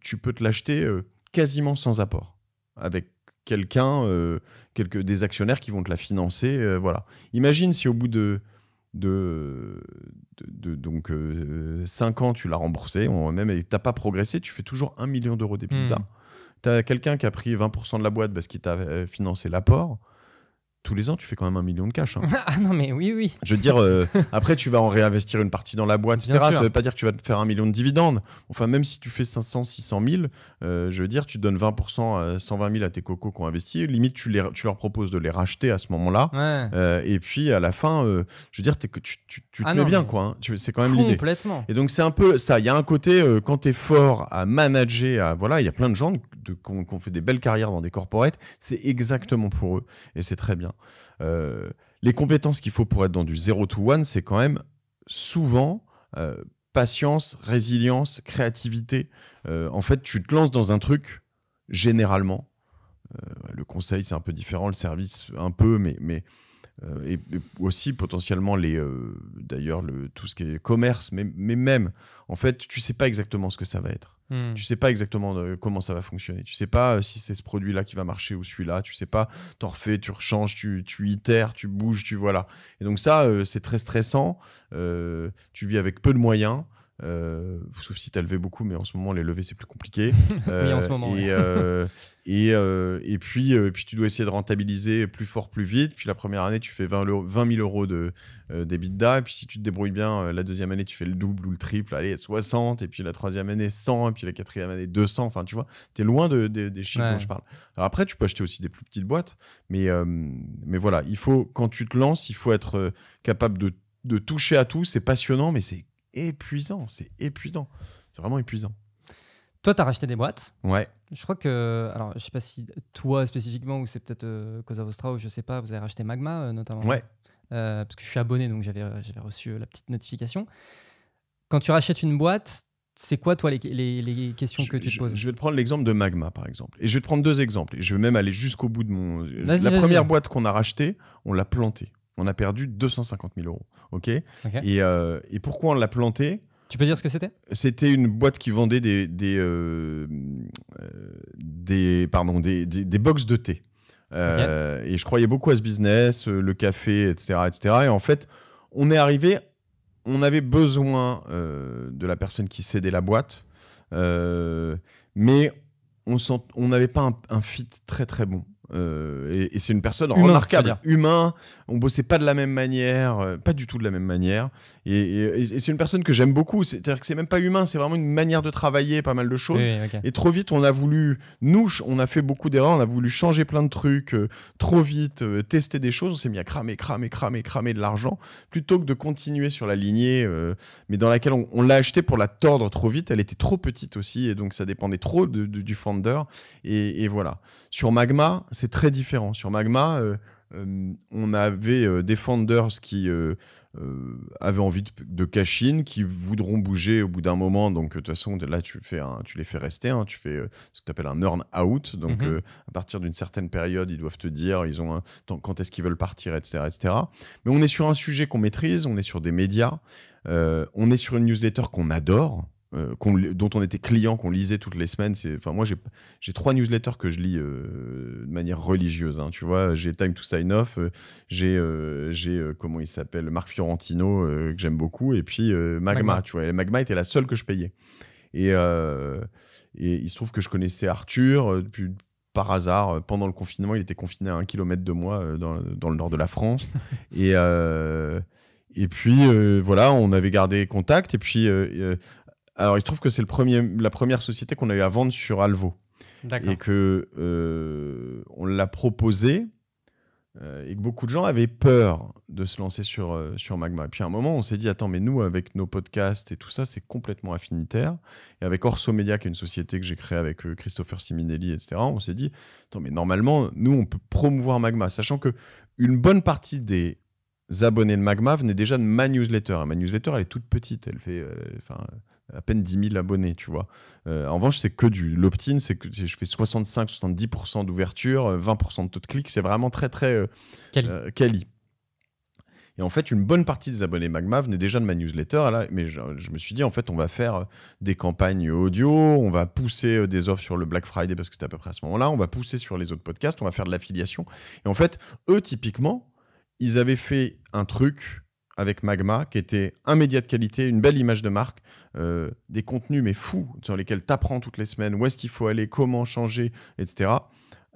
tu peux te l'acheter quasiment sans apport, avec des actionnaires qui vont te la financer. Voilà. Imagine si au bout de 5 ans, tu l'as remboursé, et tu n'as pas progressé, tu fais toujours 1 million d'euros d'EBITDA. Tu as quelqu'un qui a pris 20% de la boîte parce qu'il t'a financé l'apport. Tous les ans, tu fais quand même 1 million de cash. Hein. Ah non, mais oui. Je veux dire, après, tu vas en réinvestir une partie dans la boîte, etc. Ça ne veut pas dire que tu vas te faire 1 million de dividendes. Enfin, même si tu fais 500, 600 000, je veux dire, tu donnes 20%, 120 000 à tes cocos qui ont investi. Limite, tu leur proposes de les racheter à ce moment-là. Et puis, à la fin, je veux dire, tu te mets bien, quoi. Hein. C'est quand même l'idée. Complètement. Et donc, c'est un peu ça. Il y a un côté, quand tu es fort à manager, il y a plein de gens qui ont fait des belles carrières dans des corporates. C'est exactement pour eux. Et c'est très bien. Les compétences qu'il faut pour être dans du 0 to 1, c'est quand même souvent patience, résilience, créativité. En fait, tu te lances dans un truc, généralement. Le conseil, c'est un peu différent, le service, un peu, mais et aussi potentiellement d'ailleurs tout ce qui est commerce, mais même, en fait, tu sais pas exactement ce que ça va être. Tu sais pas exactement comment ça va fonctionner. Tu sais pas si c'est ce produit-là qui va marcher ou celui-là. Tu sais pas, t'en refais, tu rechanges, tu itères, tu bouges, voilà. Et donc ça, c'est très stressant. Tu vis avec peu de moyens. Sauf si tu as levé beaucoup, mais en ce moment les levées c'est plus compliqué. Oui, en ce moment. Et puis tu dois essayer de rentabiliser plus fort, plus vite. Puis la première année tu fais 20 000 euros d'EBITDA. Et puis si tu te débrouilles bien, la deuxième année tu fais le double ou le triple, allez 60. Et puis la troisième année 100. Et puis la quatrième année 200. Enfin tu vois, t'es loin des chiffres dont je parle. Alors après tu peux acheter aussi des plus petites boîtes, mais voilà, quand tu te lances, il faut être capable de toucher à tout. C'est passionnant, mais c'est épuisant, c'est vraiment épuisant. Toi, tu as racheté des boîtes. Ouais. Je crois que, alors je sais pas si toi spécifiquement ou c'est peut-être Cosa Vostra ou je sais pas, vous avez racheté Magma notamment. Ouais. Parce que je suis abonné, donc j'avais reçu la petite notification. Quand tu rachètes une boîte, c'est quoi toi les questions que tu te poses? Je vais te prendre l'exemple de Magma par exemple. Et je vais te prendre 2 exemples. Et je vais même aller jusqu'au bout de mon... La première boîte qu'on a rachetée, on l'a plantée. On a perdu 250 000 €. OK. Et pourquoi on l'a planté? Tu peux dire ce que c'était? C'était une boîte qui vendait des box de thé. Et je croyais beaucoup à ce business, le café, etc., etc. Et en fait, on est arrivé, on avait besoin de la personne qui cédait la boîte, mais on n'avait pas un fit très très bon. Et c'est une personne remarquable, humain, on bossait pas de la même manière, pas du tout de la même manière, et c'est une personne que j'aime beaucoup, c'est-à-dire que c'est même pas humain, c'est vraiment une manière de travailler, pas mal de choses, et trop vite on a voulu, on a fait beaucoup d'erreurs, on a voulu changer plein de trucs, trop vite, tester des choses, on s'est mis à cramer de l'argent, plutôt que de continuer sur la lignée, mais dans laquelle on l'a acheté pour la tordre trop vite, elle était trop petite aussi, et donc ça dépendait trop du founder, et voilà. Sur Magma, c'est très différent. Sur Magma, on avait des founders qui avaient envie de cash-in, qui voudront bouger au bout d'un moment. Donc, de toute façon, là, tu les fais rester. Hein, tu fais ce que tu appelles un earn-out. Donc, à partir d'une certaine période, ils doivent te dire quand est-ce qu'ils veulent partir, etc., etc. Mais on est sur un sujet qu'on maîtrise. On est sur des médias. On est sur une newsletter qu'on adore. Dont on était client, qu'on lisait toutes les semaines. Moi, j'ai 3 newsletters que je lis de manière religieuse. Hein, tu vois, j'ai Time to Sign Off, j'ai comment il s'appelle, Marc Fiorentino, que j'aime beaucoup, et puis Magma. Tu vois, et Magma était la seule que je payais. Et il se trouve que je connaissais Arthur par hasard. Pendant le confinement, il était confiné à 1 kilomètre de moi dans le nord de la France. Et puis, voilà, on avait gardé contact. Et puis... alors, il se trouve que c'est la première société qu'on a eu à vendre sur Alvo. D'accord. Et qu'on l'a proposé et que beaucoup de gens avaient peur de se lancer sur Magma. Et puis à un moment, on s'est dit, attends, mais nous, avec nos podcasts et tout ça, c'est complètement affinitaire. Et avec Orso Media, qui est une société que j'ai créée avec Christopher Siminelli, etc., on s'est dit, attends, mais normalement, nous, on peut promouvoir Magma, sachant qu'une bonne partie des abonnés de Magma venaient déjà de ma newsletter. Ma newsletter, elle est toute petite. Elle fait... à peine 10 000 abonnés, tu vois. En revanche, c'est que l'opt-in, c'est que je fais 65-70% d'ouverture, 20% de taux de clic, c'est vraiment très, très quali. Et en fait, une bonne partie des abonnés Magma venaient déjà de ma newsletter, là, mais je me suis dit, en fait, on va faire des campagnes audio, on va pousser des offres sur le Black Friday, parce que c'était à peu près à ce moment-là, on va pousser sur les autres podcasts, on va faire de l'affiliation. Et en fait, eux, typiquement, ils avaient fait un truc avec Magma, qui était un média de qualité, une belle image de marque, des contenus mais fous, sur lesquels tu apprends toutes les semaines, où est-ce qu'il faut aller, comment changer, etc.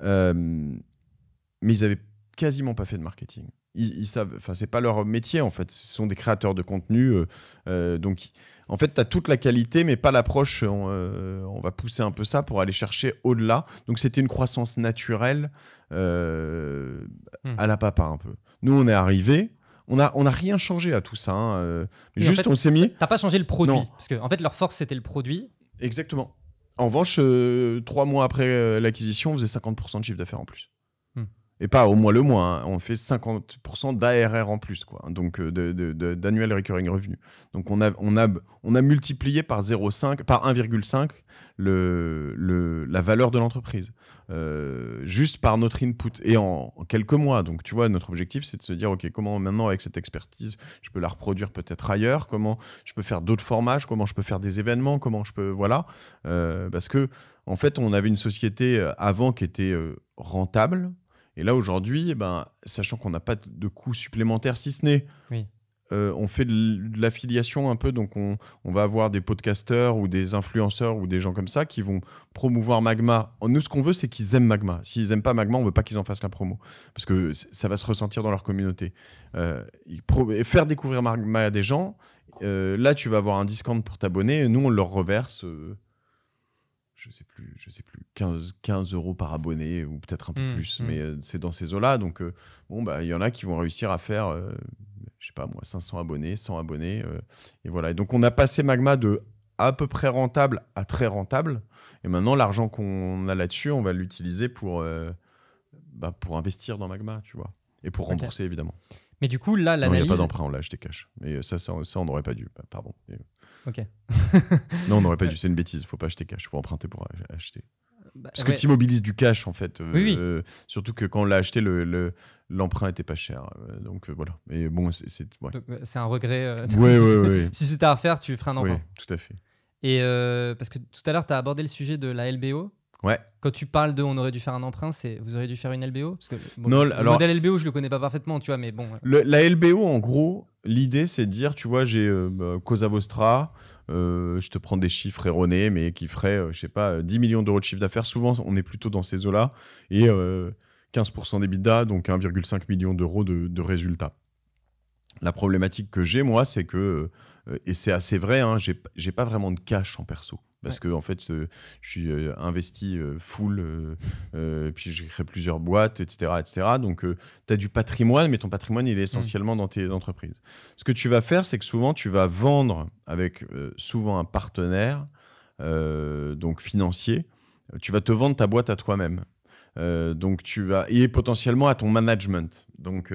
Mais ils n'avaient quasiment pas fait de marketing. Ils savent, enfin, c'est pas leur métier, en fait. Ce sont des créateurs de contenu. Donc, en fait, tu as toute la qualité, mais pas l'approche. On va pousser un peu ça pour aller chercher au-delà. Donc, c'était une croissance naturelle à la papa, un peu. Nous, on est arrivés. On n'a rien changé à tout ça. Hein. Juste, en fait, on s'est mis... T'as pas changé le produit. Non. Parce qu'en fait, leur force, c'était le produit. Exactement. En revanche, 3 mois après l'acquisition, on faisait 50% de chiffre d'affaires en plus. Et pas au mois le mois. Hein. On fait 50% d'ARR en plus, quoi. Donc, d'annual recurring revenue. Donc, on a multiplié par 1,5 la valeur de l'entreprise. Juste par notre input et en quelques mois. Donc, tu vois, notre objectif, c'est de se dire, OK, comment maintenant, avec cette expertise, je peux la reproduire peut-être ailleurs, comment je peux faire d'autres formats, comment je peux faire des événements, comment je peux... Voilà. Parce que, en fait, on avait une société avant qui était rentable. Et là, aujourd'hui, sachant qu'on n'a pas de coûts supplémentaires, si ce n'est... Oui. On fait de l'affiliation un peu, donc on va avoir des podcasteurs ou des influenceurs ou des gens comme ça qui vont promouvoir Magma. Nous, ce qu'on veut, c'est qu'ils aiment Magma. S'ils n'aiment pas Magma, on ne veut pas qu'ils en fassent la promo, parce que ça va se ressentir dans leur communauté. Faire découvrir Magma à des gens, là, tu vas avoir un discount pour t'abonner. Nous, on leur reverse... je sais plus, 15 € par abonné ou peut-être un peu plus, mais c'est dans ces eaux-là. Donc, il y en a qui vont réussir à faire, je sais pas moi, 500 abonnés, 100 abonnés. Et voilà. Et donc, on a passé Magma de à peu près rentable à très rentable. Et maintenant, l'argent qu'on a là-dessus, on va l'utiliser pour investir dans Magma, tu vois. Et pour rembourser, évidemment. Mais du coup, là, l'analyse... Non, il n'y a pas d'emprunt, on l'a acheté cash. Mais ça on n'aurait pas dû. Pardon. Ok. Non, on n'aurait pas dû. C'est une bêtise. Il ne faut pas acheter cash. Il faut emprunter pour acheter. Parce que tu immobilises du cash, en fait. Oui. Surtout que quand on l'a acheté, l'emprunt était pas cher. Donc voilà. Mais bon, c'est un regret. Oui. Si c'était à refaire, tu ferais un emprunt. Oui, tout à fait. Et parce que tout à l'heure, tu as abordé le sujet de la LBO. Ouais. Quand tu parles de on aurait dû faire un emprunt, vous auriez dû faire une LBO parce que, non, le modèle LBO, je le connais pas parfaitement, tu vois, mais bon. La LBO, en gros, l'idée, c'est de dire, tu vois, j'ai Cosa Vostra, je te prends des chiffres erronés, mais qui feraient, je sais pas, 10 millions d'euros de chiffre d'affaires. Souvent, on est plutôt dans ces eaux-là. Et 15% d'EBITDA, donc 1,5 million d'euros de résultats. La problématique que j'ai, moi, c'est que, et c'est assez vrai, hein, j'ai pas vraiment de cash en perso. Parce que en fait, je suis investi full, puis j'ai créé plusieurs boîtes, etc. Donc, tu as du patrimoine, mais ton patrimoine, il est essentiellement dans tes entreprises. Ce que tu vas faire, c'est que souvent, tu vas vendre avec souvent un partenaire donc financier. Tu vas te vendre ta boîte à toi-même. Donc et potentiellement à ton management, donc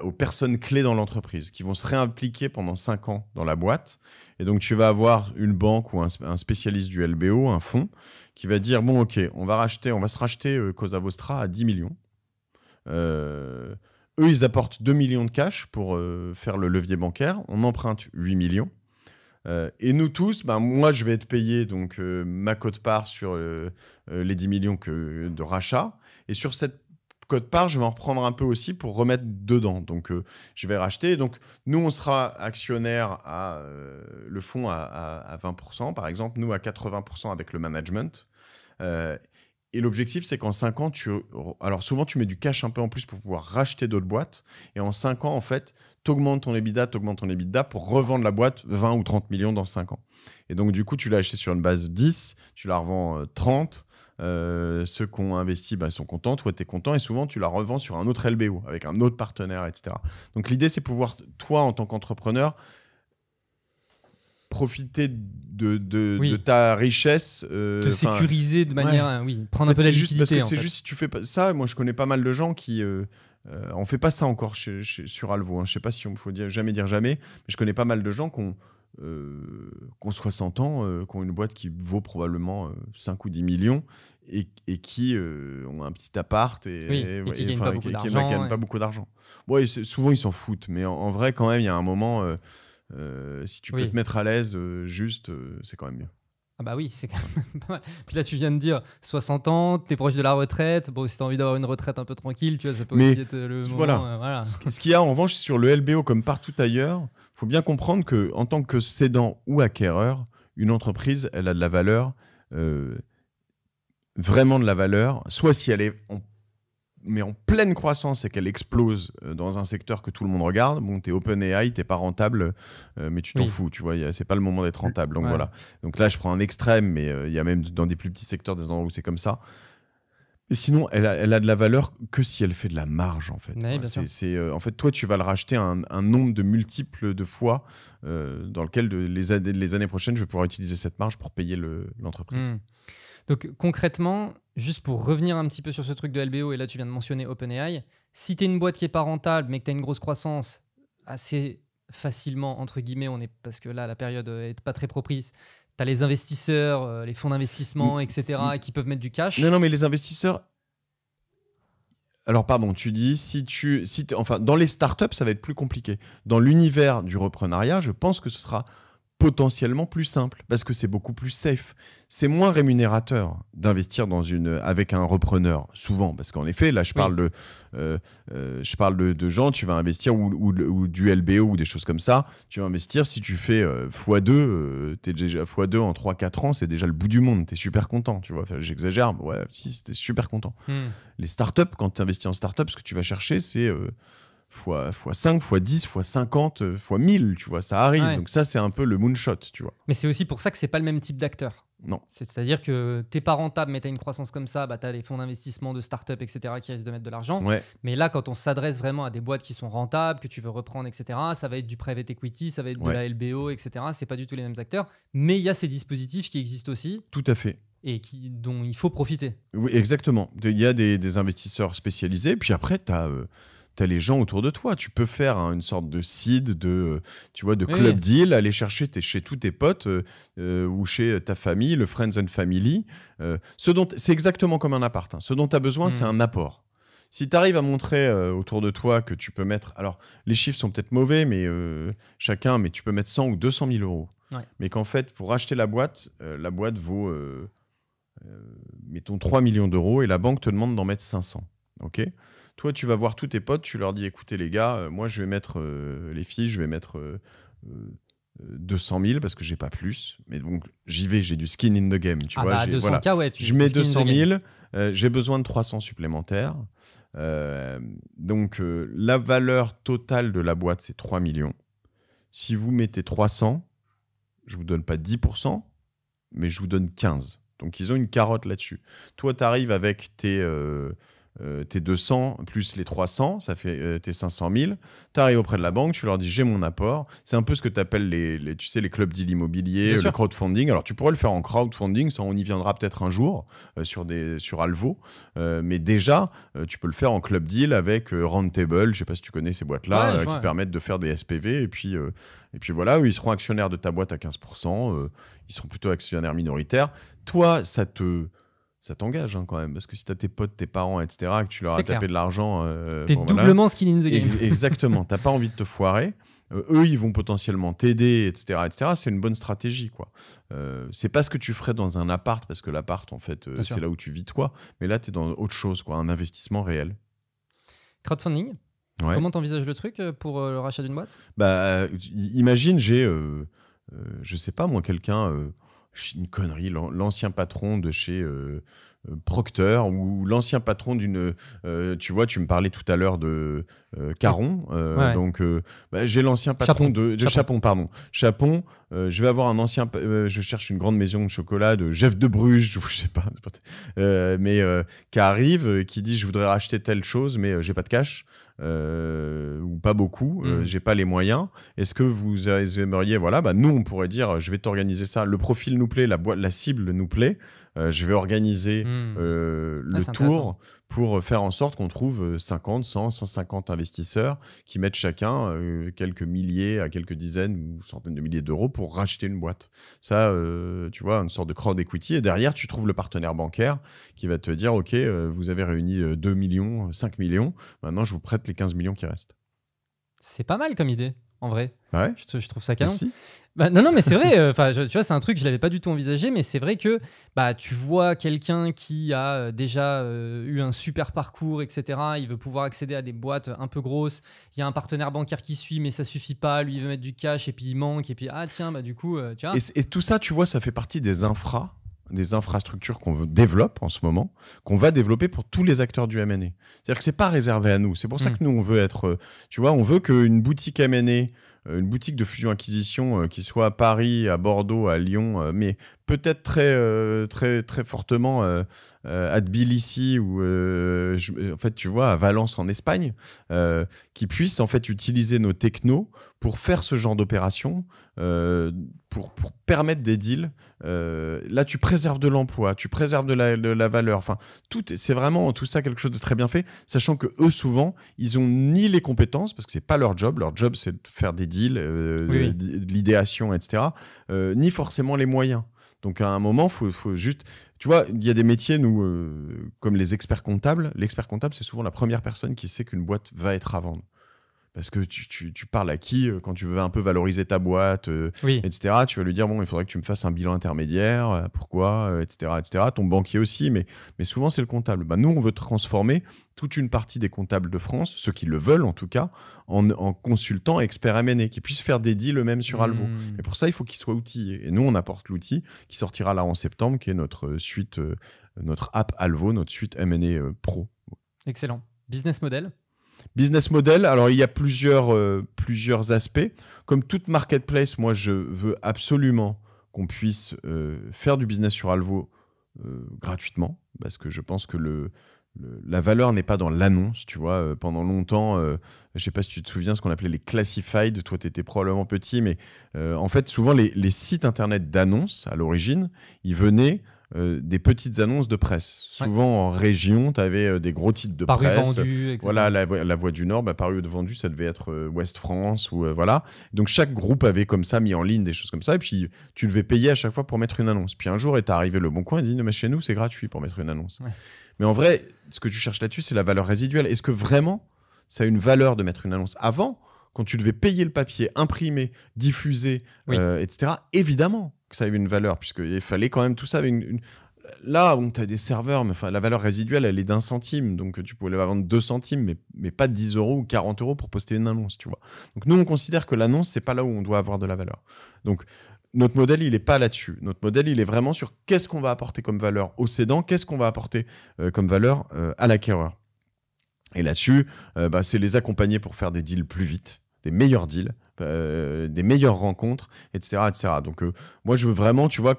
aux personnes clés dans l'entreprise qui vont se réimpliquer pendant 5 ans dans la boîte. Et donc tu vas avoir une banque ou un spécialiste du LBO, un fonds, qui va dire bon ok, on va se racheter Cosa Vostra à 10 millions. Eux, ils apportent 2 millions de cash pour faire le levier bancaire. On emprunte 8 millions. Et nous tous, moi, je vais être payé donc, ma quote-part sur les 10 millions de rachat. Et sur cette quote-part, je vais en reprendre un peu aussi pour remettre dedans. Donc, je vais racheter. Donc, nous, on sera actionnaire le fonds à 20%, par exemple. Nous, à 80% avec le management. Et l'objectif, c'est qu'en 5 ans, alors souvent, tu mets du cash un peu en plus pour pouvoir racheter d'autres boîtes. Et en 5 ans, en fait, tu augmentes ton EBITDA pour revendre la boîte 20 ou 30 millions dans 5 ans. Et donc, du coup, tu l'as acheté sur une base 10, tu la revends 30. Ceux qui ont investi sont contents, toi, tu es content. Et souvent, tu la revends sur un autre LBO avec un autre partenaire, etc. Donc, l'idée, c'est pouvoir, toi, en tant qu'entrepreneur, profiter de ta richesse. Te sécuriser de manière... Oui, prendre un peu la liquidité. Parce que c'est juste si tu fais pas ça, moi je connais pas mal de gens qui... on fait pas ça encore sur Alvo. Hein. Je sais pas si on faut jamais dire jamais, mais je connais pas mal de gens qui ont 60 ans, qui ont une boîte qui vaut probablement 5 ou 10 millions et qui ont un petit appart et qui gagnent pas beaucoup d'argent. Ouais, souvent ils s'en foutent, mais en vrai quand même il y a un moment... si tu peux te mettre à l'aise, c'est quand même mieux. Ah bah oui, c'est quand même pas mal. Puis là, tu viens de dire 60 ans, t'es proche de la retraite. Bon, si t'as envie d'avoir une retraite un peu tranquille, tu vois, ça peut aussi être le moment. Voilà. Ce qu'il y a en revanche sur le LBO, comme partout ailleurs, il faut bien comprendre qu'en tant que cédant ou acquéreur, une entreprise, elle a de la valeur, vraiment de la valeur, soit si elle est en pleine croissance et qu'elle explose dans un secteur que tout le monde regarde, bon, t'es OpenAI, t'es pas rentable, mais tu t'en fous, tu vois, c'est pas le moment d'être rentable. Donc voilà. Donc là, je prends un extrême, mais il y a même dans des plus petits secteurs des endroits où c'est comme ça. Et sinon, elle a de la valeur que si elle fait de la marge, en fait. En fait, toi, tu vas le racheter un nombre de multiples de fois dans lequel les années prochaines, je vais pouvoir utiliser cette marge pour payer l'entreprise. Donc concrètement, juste pour revenir un petit peu sur ce truc de LBO, et là tu viens de mentionner OpenAI, si tu es une boîte qui n'est pas rentable mais que tu as une grosse croissance, assez facilement, entre guillemets, parce que là la période n'est pas très propice, tu as les investisseurs, les fonds d'investissement, etc., qui peuvent mettre du cash. Non, mais les investisseurs... Alors pardon, tu dis, enfin, dans les startups, ça va être plus compliqué. Dans l'univers du reprenariat, je pense que ce sera potentiellement plus simple parce que c'est beaucoup plus safe. C'est moins rémunérateur d'investir avec un repreneur, souvent, parce qu'en effet, là, je parle de gens, tu vas investir ou du LBO ou des choses comme ça, tu vas investir, si tu fais x2, t'es déjà x2 en 3-4 ans, c'est déjà le bout du monde, t'es super content, tu vois, enfin, j'exagère, mais ouais, si, t'es super content. Les startups, quand tu investis en startup, ce que tu vas chercher, c'est... x5, x10, x50, x1000, tu vois, ça arrive. Ouais. Donc ça, c'est un peu le moonshot, tu vois. Mais c'est aussi pour ça que c'est pas le même type d'acteur. Non. C'est-à-dire que t'es pas rentable, mais t'as une croissance comme ça, t'as les fonds d'investissement de start-up, etc., qui risquent de mettre de l'argent. Ouais. Mais là, quand on s'adresse vraiment à des boîtes qui sont rentables, que tu veux reprendre, etc., ça va être du private equity, ça va être de la LBO, etc. C'est pas du tout les mêmes acteurs. Mais il y a ces dispositifs qui existent aussi. Tout à fait. Et dont il faut profiter. Oui, exactement. Il y a des investisseurs spécialisés. Puis après, t'as as les gens autour de toi. Tu peux faire une sorte de seed, de club deal, aller chercher chez tous tes potes ou chez ta famille, le friends and family. C'est exactement comme un appart. Hein. Ce dont tu as besoin, c'est un apport. Si tu arrives à montrer autour de toi que tu peux mettre... Alors, les chiffres sont peut-être mauvais, mais tu peux mettre 100 ou 200 000 euros. Ouais. Mais qu'en fait, pour acheter la boîte vaut, mettons, 3 millions d'euros et la banque te demande d'en mettre 500. Okay, toi, tu vas voir tous tes potes, tu leur dis, écoutez les gars, moi, je vais mettre les filles, je vais mettre 200 000 parce que j'ai pas plus. Mais donc, j'y vais, j'ai du skin in the game. Tu vois, 200K, ouais. Je mets 200 000, j'ai besoin de 300 supplémentaires. Donc, la valeur totale de la boîte, c'est 3 millions. Si vous mettez 300, je vous donne pas 10%, mais je vous donne 15%. Donc, ils ont une carotte là-dessus. Toi, tu arrives avec tes 200 plus les 300, ça fait tes 500 000. Tu arrives auprès de la banque, tu leur dis j'ai mon apport. C'est un peu ce que tu appelles les clubs deal immobilier, le crowdfunding. Alors, tu pourrais le faire en crowdfunding, ça, on y viendra peut-être un jour sur Alvo. Mais déjà, tu peux le faire en club deal avec Roundtable. Je ne sais pas si tu connais ces boîtes-là qui permettent de faire des SPV. Et puis voilà, ils seront actionnaires de ta boîte à 15%. Ils seront plutôt actionnaires minoritaires. Toi, ça t'engage quand même, parce que si tu as tes potes, tes parents, etc., que tu leur as tapé de l'argent... t'es doublement skin in the game. Exactement, tu n'as pas envie de te foirer. Eux, ils vont potentiellement t'aider, etc., etc. C'est une bonne stratégie, quoi. C'est pas ce que tu ferais dans un appart, parce que l'appart, en fait, c'est là où tu vis, toi. Mais là, tu es dans autre chose, quoi, un investissement réel. Crowdfunding, comment t'envisages le truc pour le rachat d'une boîte ? Imagine, j'ai, je sais pas, moi, quelqu'un... une connerie, l'ancien patron de chez Procter ou l'ancien patron d'une... tu vois, tu me parlais tout à l'heure de Caron. Donc, j'ai l'ancien patron de Chapon, pardon. Chapon, je vais avoir un ancien... je cherche une grande maison de chocolat de Jeff de Bruges, je sais pas. Qui arrive, qui dit, je voudrais racheter telle chose, mais j'ai pas de cash. Ou pas beaucoup, j'ai pas les moyens. Est-ce que vous aimeriez, nous on pourrait dire, je vais t'organiser ça, le profil nous plaît, la cible nous plaît, je vais organiser le tour pour faire en sorte qu'on trouve 50, 100, 150 investisseurs qui mettent chacun quelques milliers à quelques dizaines ou centaines de milliers d'euros pour racheter une boîte. Ça, tu vois, une sorte de crowd equity. Et derrière, tu trouves le partenaire bancaire qui va te dire, OK, vous avez réuni 2 millions, 5 millions, maintenant je vous prête les 15 millions qui restent. C'est pas mal comme idée, en vrai. Ouais. Je trouve ça canon. Merci. Non, mais c'est vrai, tu vois, c'est un truc que je l'avais pas du tout envisagé, mais c'est vrai que tu vois quelqu'un qui a déjà eu un super parcours, etc. Il veut pouvoir accéder à des boîtes un peu grosses. Il y a un partenaire bancaire qui suit, mais ça suffit pas. Lui, il veut mettre du cash et puis il manque. Et puis, du coup, tu vois. Et tout ça, tu vois, ça fait partie des infrastructures qu'on développe en ce moment, qu'on va développer pour tous les acteurs du M&A. C'est-à-dire que c'est pas réservé à nous. C'est pour ça que nous, on veut être... tu vois, on veut qu'une boutique M&A, une boutique de fusion-acquisition qui soit à Paris, à Bordeaux, à Lyon, mais peut-être très, très fortement à Tbilissi ou en fait, tu vois, à Valence en Espagne, qui puissent en fait utiliser nos technos pour faire ce genre d'opération, pour permettre des deals. Là, tu préserves de l'emploi, tu préserves de la valeur. Enfin, c'est vraiment tout ça quelque chose de très bien fait, sachant que eux, souvent, ils ont ni les compétences, parce que c'est pas leur job. Leur job, c'est de faire des deals, de l'idéation, etc., ni forcément les moyens. Donc, à un moment, faut juste... Tu vois, il y a des métiers, nous, comme les experts comptables. L'expert comptable, c'est souvent la première personne qui sait qu'une boîte va être à vendre. Parce que tu parles à qui quand tu veux un peu valoriser ta boîte, etc. Tu vas lui dire, bon, il faudrait que tu me fasses un bilan intermédiaire, pourquoi, etc., etc. Ton banquier aussi, mais souvent, c'est le comptable. Nous, on veut transformer toute une partie des comptables de France, ceux qui le veulent en tout cas, en consultants experts M&A, qui puissent faire des deals eux-mêmes sur Alvo. Et pour ça, il faut qu'ils soient outillés. Et nous, on apporte l'outil qui sortira là en septembre, qui est notre suite, notre app Alvo, notre suite M&A Pro. Excellent. Business model ? Business model, alors il y a plusieurs aspects. Comme toute marketplace, moi je veux absolument qu'on puisse faire du business sur Alvo gratuitement, parce que je pense que la valeur n'est pas dans l'annonce, tu vois. Pendant longtemps, je ne sais pas si tu te souviens, ce qu'on appelait les classified, toi tu étais probablement petit, mais en fait souvent les sites internet d'annonces à l'origine, ils venaient des petites annonces de presse. Souvent en région, tu avais des gros titres de Paru presse. Vendu, etc. Voilà, la Voix du Nord, Paru Vendu, ça devait être Ouest France ou voilà. Donc chaque groupe avait comme ça mis en ligne des choses comme ça, et puis tu devais payer à chaque fois pour mettre une annonce. Puis un jour est arrivé Le Bon Coin et dit non, mais chez nous c'est gratuit pour mettre une annonce. Ouais. Mais en vrai, ce que tu cherches là-dessus, c'est la valeur résiduelle. Est-ce que vraiment ça a une valeur de mettre une annonce? Avant, quand tu devais payer le papier, imprimer, diffuser, etc., évidemment que ça avait une valeur, puisqu'il fallait quand même tout ça avec Là où tu as des serveurs, mais la valeur résiduelle, elle est d'1 centime. Donc, tu pouvais la vendre 2 centimes, mais pas 10 € ou 40 € pour poster une annonce, tu vois. Donc, nous, on considère que l'annonce, c'est pas là où on doit avoir de la valeur. Donc, notre modèle, il est pas là-dessus. Notre modèle, il est vraiment sur qu'est-ce qu'on va apporter comme valeur au cédant, qu'est-ce qu'on va apporter comme valeur à l'acquéreur. Et là-dessus, c'est les accompagner pour faire des deals plus vite, des meilleurs deals, des meilleures rencontres, etc. etc. Donc, moi, je veux vraiment, tu vois,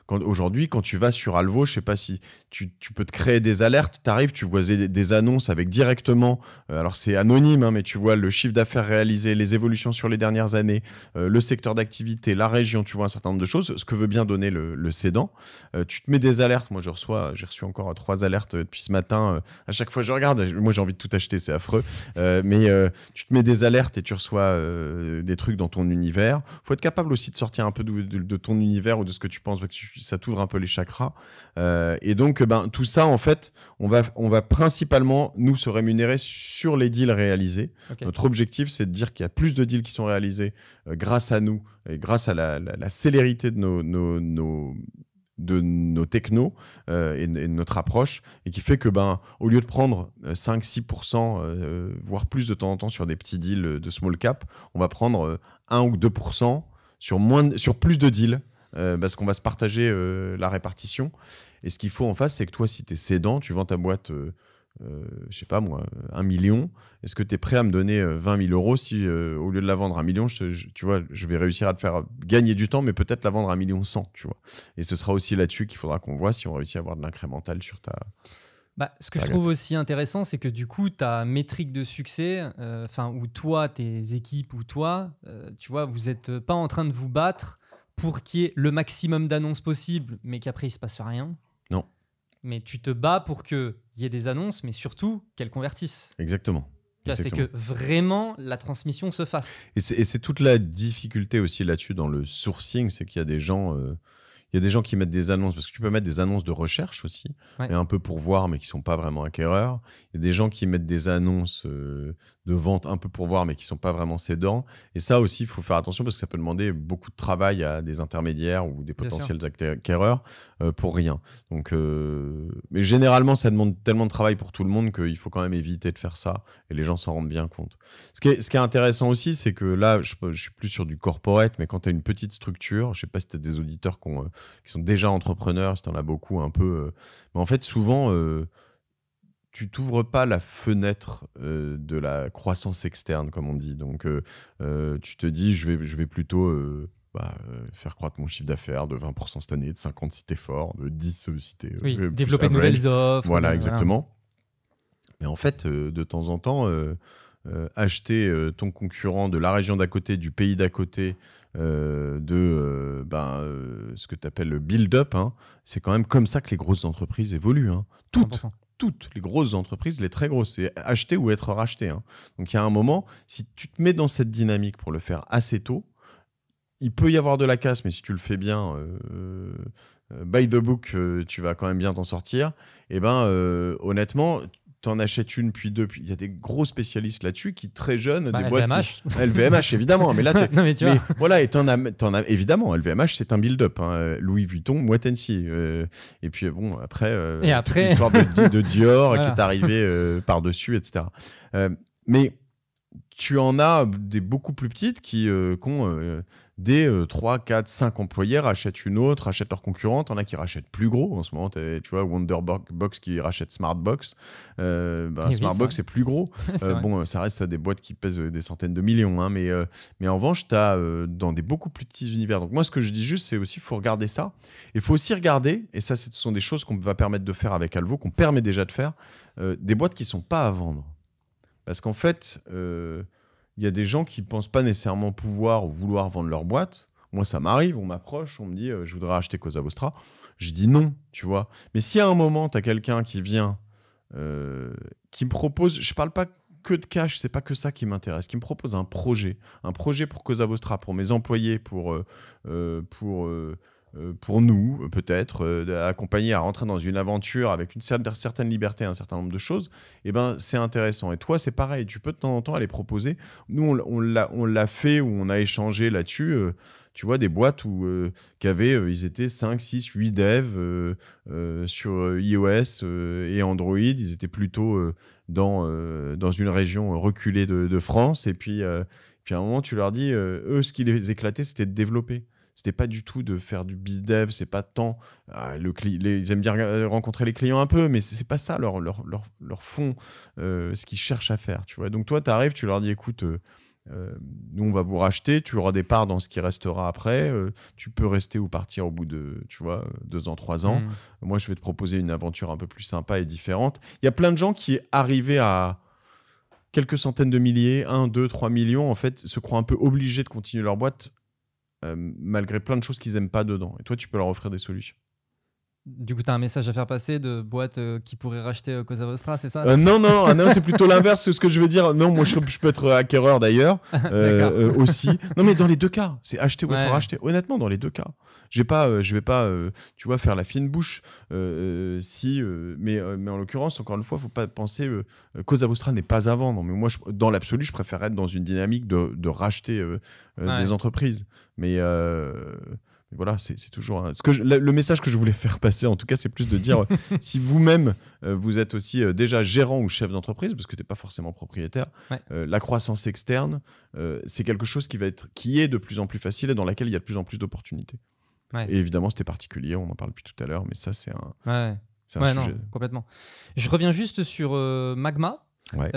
aujourd'hui, quand tu vas sur Alvo, je sais pas si tu peux te créer des alertes, tu arrives, tu vois des annonces avec directement, alors c'est anonyme, hein, mais tu vois le chiffre d'affaires réalisé, les évolutions sur les dernières années, le secteur d'activité, la région, tu vois un certain nombre de choses, ce que veut bien donner le cédant. Tu te mets des alertes. Moi, j'ai reçu encore 3 alertes depuis ce matin. À chaque fois, je regarde. Moi, j'ai envie de tout acheter, c'est affreux. Mais tu te mets des alertes et tu reçois des trucs dans ton univers. Faut être capable aussi de sortir un peu de ton univers ou de ce que tu penses, parce que ça t'ouvre un peu les chakras. Et donc, tout ça, en fait, on va principalement nous se rémunérer sur les deals réalisés. Okay. Notre objectif, c'est de dire qu'il y a plus de deals qui sont réalisés grâce à nous et grâce à la célérité de nos technos et de notre approche, et qui fait que au lieu de prendre 5-6%, voire plus de temps en temps sur des petits deals de small cap, on va prendre 1 ou 2% sur plus de deals, parce qu'on va se partager la répartition. Et ce qu'il faut en face, c'est que toi, si tu es cédant, tu vends ta boîte je sais pas moi, 1 million, est-ce que tu es prêt à me donner 20 000 € si au lieu de la vendre 1 million, tu vois, je vais réussir à te faire gagner du temps, mais peut-être la vendre 1,1 million, tu vois. Et ce sera aussi là-dessus qu'il faudra qu'on voit si on réussit à avoir de l'incrémental sur ta... ce que je trouve aussi intéressant, c'est que du coup, ta métrique de succès, où toi, tes équipes ou toi, tu vois, vous n'êtes pas en train de vous battre pour qu'il y ait le maximum d'annonces possible, mais qu'après, il ne se passe rien. Non. Mais tu te bats pour qu'il y ait des annonces, mais surtout qu'elles convertissent. Exactement. C'est que vraiment la transmission se fasse. Et c'est toute la difficulté aussi là-dessus dans le sourcing, c'est qu'il y a des gens... Il y a des gens qui mettent des annonces, parce que tu peux mettre des annonces de recherche aussi, et un peu pour voir, mais qui ne sont pas vraiment acquéreurs. Il y a des gens qui mettent des annonces de vente un peu pour voir, mais qui ne sont pas vraiment cédants. Et ça aussi, il faut faire attention, parce que ça peut demander beaucoup de travail à des intermédiaires ou des potentiels acquéreurs pour rien. Donc, mais généralement, ça demande tellement de travail pour tout le monde qu'il faut quand même éviter de faire ça, et les gens s'en rendent bien compte. Ce qui est intéressant aussi, c'est que là, je suis plus sur du corporate, mais quand tu as une petite structure, je ne sais pas si tu as des auditeurs qui sont déjà entrepreneurs, si tu en as beaucoup un peu. Mais en fait, souvent, tu t'ouvres pas la fenêtre de la croissance externe, comme on dit. Donc, tu te dis, je vais plutôt faire croître mon chiffre d'affaires de 20% cette année, de 50 si t'es fort, de 10 si t'es... développer de nouvelles offres. Voilà, exactement. Voilà. Mais en fait, de temps en temps... acheter ton concurrent de la région d'à côté, du pays d'à côté, ce que tu appelles le build-up, hein, c'est quand même comme ça que les grosses entreprises évoluent. Hein. Toutes les grosses entreprises, les très grosses, c'est acheter ou être racheté. Hein. Donc il y a un moment, si tu te mets dans cette dynamique pour le faire assez tôt, il peut y avoir de la casse, mais si tu le fais bien, by the book, tu vas quand même bien t'en sortir. Et honnêtement... T'en achètes une, puis deux, puis il y a des gros spécialistes là-dessus qui, très jeunes, des boîtes... LVMH, évidemment, mais là... non, mais tu vois. Voilà, et t'en as... Évidemment, LVMH, c'est un build-up. Hein. Louis Vuitton, Moët Hennessy. Et puis, bon, après... l'histoire de Dior qui est arrivée par-dessus, etc. Mais tu en as des beaucoup plus petites qui ont... des 3, 4, 5 employés rachètent une autre, rachètent leur concurrente. On a qui rachètent plus gros. En ce moment, tu vois, Wonderbox qui rachète Smartbox. Smartbox, c'est plus gros. Ça reste des boîtes qui pèsent des centaines de millions. Hein, mais en revanche, tu as dans des beaucoup plus petits univers. Donc moi, ce que je dis juste, c'est aussi qu'il faut regarder ça. Il faut aussi regarder, et ça, ce sont des choses qu'on va permettre de faire avec Alvo, qu'on permet déjà de faire, des boîtes qui ne sont pas à vendre. Parce qu'en fait... il y a des gens qui ne pensent pas nécessairement pouvoir ou vouloir vendre leur boîte. Moi, ça m'arrive, on m'approche, on me dit je voudrais acheter Cosa Vostra. Je dis non, tu vois. Mais si à un moment, tu as quelqu'un qui vient, qui me propose, je parle pas que de cash, c'est pas que ça qui m'intéresse, qui me propose un projet pour Cosa Vostra, pour mes employés, pour nous, peut-être, accompagner à rentrer dans une aventure avec une certaine liberté, un certain nombre de choses, et ben, c'est intéressant. Et toi, c'est pareil, tu peux de temps en temps aller proposer. Nous, on l'a fait, où on a échangé là-dessus, tu vois, des boîtes ils étaient 5, 6, 8 devs sur iOS et Android. Ils étaient plutôt dans une région reculée de France. Et puis à un moment, tu leur dis, eux, ce qui les éclatait, c'était de développer. C'était pas du tout de faire du bizdev, c'est pas tant... ils aiment bien rencontrer les clients un peu, mais c'est pas ça leur fond, ce qu'ils cherchent à faire, tu vois. Donc toi, tu arrives, tu leur dis, écoute, nous, on va vous racheter, tu auras des parts dans ce qui restera après, tu peux rester ou partir au bout de, tu vois, 2 ans, 3 ans. Moi, je vais te proposer une aventure un peu plus sympa et différente. Il y a plein de gens qui, arrivés à quelques centaines de milliers, 1, 2, 3 millions, en fait, se croient un peu obligés de continuer leur boîte malgré plein de choses qu'ils n'aiment pas dedans. Et toi, tu peux leur offrir des solutions. Du coup, tu as un message à faire passer de boîtes qui pourraient racheter Cosa Vostra, c'est ça? Non, c'est plutôt l'inverse. Ce que je veux dire, non, moi, je peux être acquéreur d'ailleurs, aussi. Non, mais dans les deux cas, c'est acheter ou être racheté. Honnêtement, dans les deux cas. Je vais pas, tu vois, faire la fine bouche. Mais en l'occurrence, encore une fois, faut pas penser Cosa Vostra n'est pas à vendre. Mais moi, dans l'absolu, je préfère être dans une dynamique de racheter des entreprises. Mais voilà, c'est toujours le message que je voulais faire passer, en tout cas, c'est plus de dire si vous-même vous êtes aussi déjà gérant ou chef d'entreprise, parce que tu n'es pas forcément propriétaire, la croissance externe, c'est quelque chose qui est de plus en plus facile et dans laquelle il y a de plus en plus d'opportunités. Et évidemment, c'était particulier, on en parle depuis tout à l'heure, mais ça, c'est un sujet. Non, complètement. Je reviens juste sur Magma. Ouais.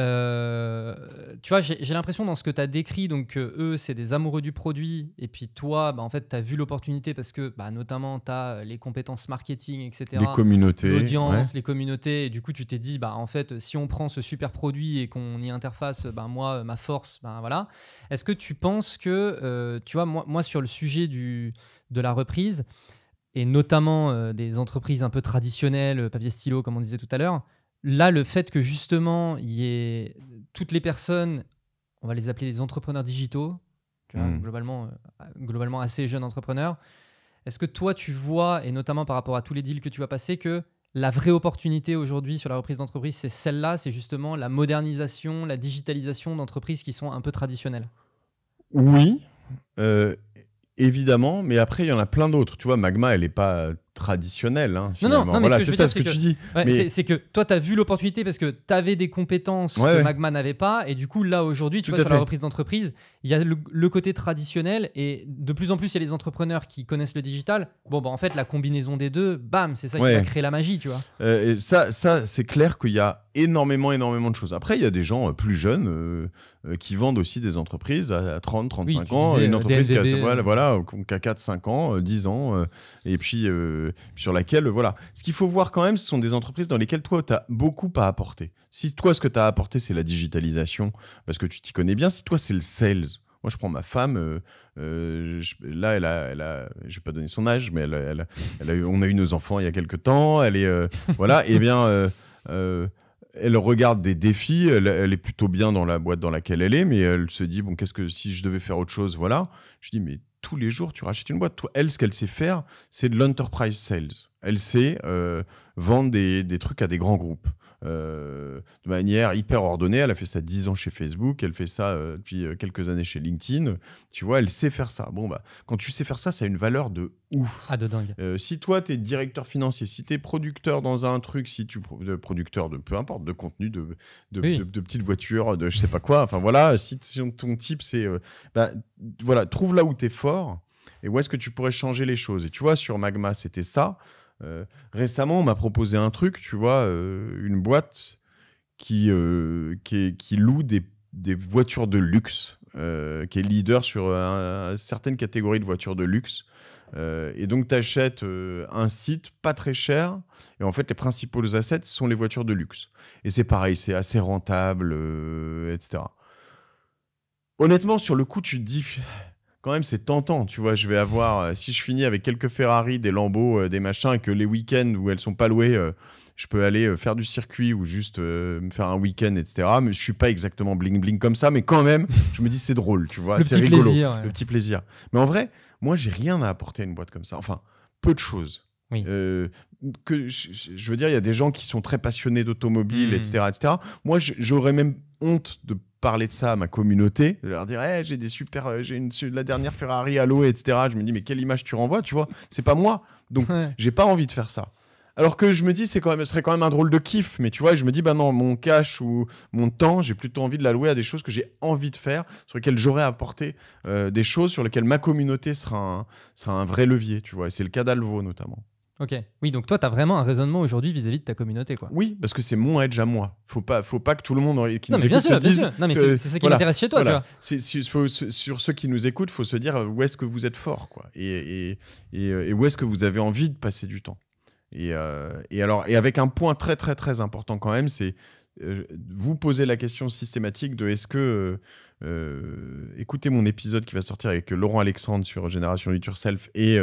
Tu vois, j'ai l'impression dans ce que tu as décrit, donc eux, c'est des amoureux du produit, et puis toi, en fait, tu as vu l'opportunité parce que notamment, tu as les compétences marketing, etc. Les communautés. L'audience, les communautés, et du coup, tu t'es dit, en fait, si on prend ce super produit et qu'on y interface, moi, ma force, voilà. Est-ce que tu penses que, tu vois, moi, sur le sujet de la reprise, et notamment des entreprises un peu traditionnelles, papier stylo, comme on disait tout à l'heure, là, le fait que justement, il y ait toutes les personnes, on va les appeler les entrepreneurs digitaux, tu vois, globalement assez jeunes entrepreneurs, est-ce que toi, tu vois, et notamment par rapport à tous les deals que tu vas passer, que la vraie opportunité aujourd'hui sur la reprise d'entreprise, c'est celle-là, c'est justement la modernisation, la digitalisation d'entreprises qui sont un peu traditionnelles? Oui, évidemment, mais après, il y en a plein d'autres. Tu vois, Magma, elle n'est pas traditionnelle. Non, voilà, c'est ça ce que tu dis. C'est que toi, tu as vu l'opportunité parce que tu avais des compétences que Magma n'avait pas. Et du coup, là, aujourd'hui, tu vois, sur la reprise d'entreprise, il y a le côté traditionnel. Et de plus en plus, il y a les entrepreneurs qui connaissent le digital. En fait, la combinaison des deux, bam, c'est ça qui va créer la magie, tu vois. Et ça c'est clair qu'il y a énormément de choses. Après, il y a des gens plus jeunes qui vendent aussi des entreprises à 30, 35 ans. Une entreprise qui a 4-5 ans, 10 ans. Et puis... sur laquelle, voilà. Ce qu'il faut voir quand même, ce sont des entreprises dans lesquelles toi, tu as beaucoup à apporter. Si toi, ce que tu as apporté, c'est la digitalisation, parce que tu t'y connais bien, si toi, c'est le sales. Moi, je prends ma femme, là, elle a, je vais pas donner son âge, mais on a eu nos enfants il y a quelques temps, elle est, voilà, et bien... elle regarde des défis, elle est plutôt bien dans la boîte dans laquelle elle est, mais elle se dit, qu'est-ce que si je devais faire autre chose, voilà. Je dis, mais tous les jours, tu rachètes une boîte. Toi, elle, ce qu'elle sait faire, c'est de l'enterprise sales. Elle sait vendre des trucs à des grands groupes de manière hyper ordonnée. Elle a fait ça 10 ans chez Facebook, elle fait ça depuis quelques années chez LinkedIn. Tu vois, elle sait faire ça. Quand tu sais faire ça, ça a une valeur de ouf. Ah, de dingue. Si toi, tu es directeur financier, si tu es producteur dans un truc, si tu producteur de peu importe, de contenu, de petites voitures, de je sais pas quoi, enfin voilà, si ton type, c'est... voilà, trouve là où tu es fort et où est-ce que tu pourrais changer les choses. Et tu vois, sur Magma, c'était ça. Récemment, on m'a proposé un truc, tu vois, une boîte qui loue des voitures de luxe, qui est leader sur certaines catégories de voitures de luxe. Et donc, tu achètes un site pas très cher. Et en fait, les principaux assets sont les voitures de luxe. Et c'est pareil, c'est assez rentable, etc. Honnêtement, sur le coup, tu te dis... quand même, c'est tentant, tu vois. Je vais avoir, si je finis avec quelques Ferrari, des Lambeaux, des machins, et que les week-ends où elles sont pas louées, je peux aller faire du circuit ou juste me faire un week-end, etc. Mais je suis pas exactement bling-bling comme ça, mais quand même, je me dis c'est drôle, tu vois. C'est rigolo, plaisir, le petit plaisir. Mais en vrai, moi, j'ai rien à apporter à une boîte comme ça. Enfin, peu de choses. Oui. Je veux dire, il y a des gens qui sont très passionnés d'automobile, etc., etc. Moi, j'aurais même honte de parler de ça à ma communauté, de leur dire hey, j'ai la dernière Ferrari à louer, etc. Je me dis mais quelle image tu renvoies, tu vois, c'est pas moi, donc j'ai pas envie de faire ça. Alors que je me dis ce serait quand même un drôle de kiff, mais tu vois, je me dis bah non, mon cash ou mon temps, j'ai plutôt envie de l'allouer à des choses que j'ai envie de faire, sur lesquelles j'aurais apporté des choses, sur lesquelles ma communauté sera un vrai levier, tu vois, et c'est le cas d'Alvo notamment. Ok. Oui, donc toi, tu as vraiment un raisonnement aujourd'hui vis-à-vis de ta communauté, quoi. Oui, parce que c'est mon edge à moi. Faut pas que tout le monde qui nous écoute se dise. Non, mais c'est ça qui m'intéresse chez toi, tu vois. Sur ceux qui nous écoutent, faut se dire où est-ce que vous êtes fort, quoi, et où est-ce que vous avez envie de passer du temps. Et avec un point très très très important quand même, c'est vous poser la question systématique de est-ce que écoutez mon épisode qui va sortir avec Laurent Alexandre sur Génération Do It Yourself et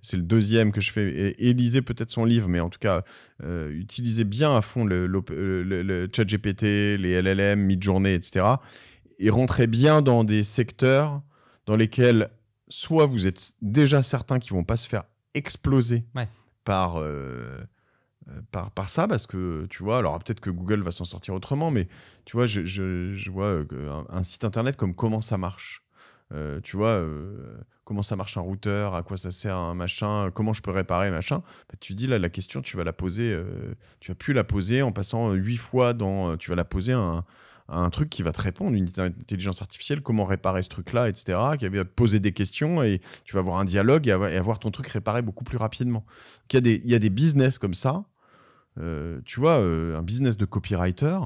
c'est le deuxième que je fais et lisez peut-être son livre, mais en tout cas utilisez bien à fond le ChatGPT, les LLM, Midjourney, etc. et rentrez bien dans des secteurs dans lesquels soit vous êtes déjà certains qu'ils vont pas se faire exploser par ça, parce que tu vois, alors peut-être que Google va s'en sortir autrement, mais tu vois, je vois un site internet comme Comment ça marche, tu vois, comment ça marche un routeur, à quoi ça sert un machin, comment je peux réparer machin. Bah, tu dis là la question, tu vas la poser, tu vas plus la poser en passant 8 fois tu vas la poser à un truc qui va te répondre, une intelligence artificielle, comment réparer ce truc-là, etc., qui va te poser des questions et tu vas avoir un dialogue et avoir ton truc réparé beaucoup plus rapidement. Donc, il y a des business comme ça. Tu vois, un business de copywriter,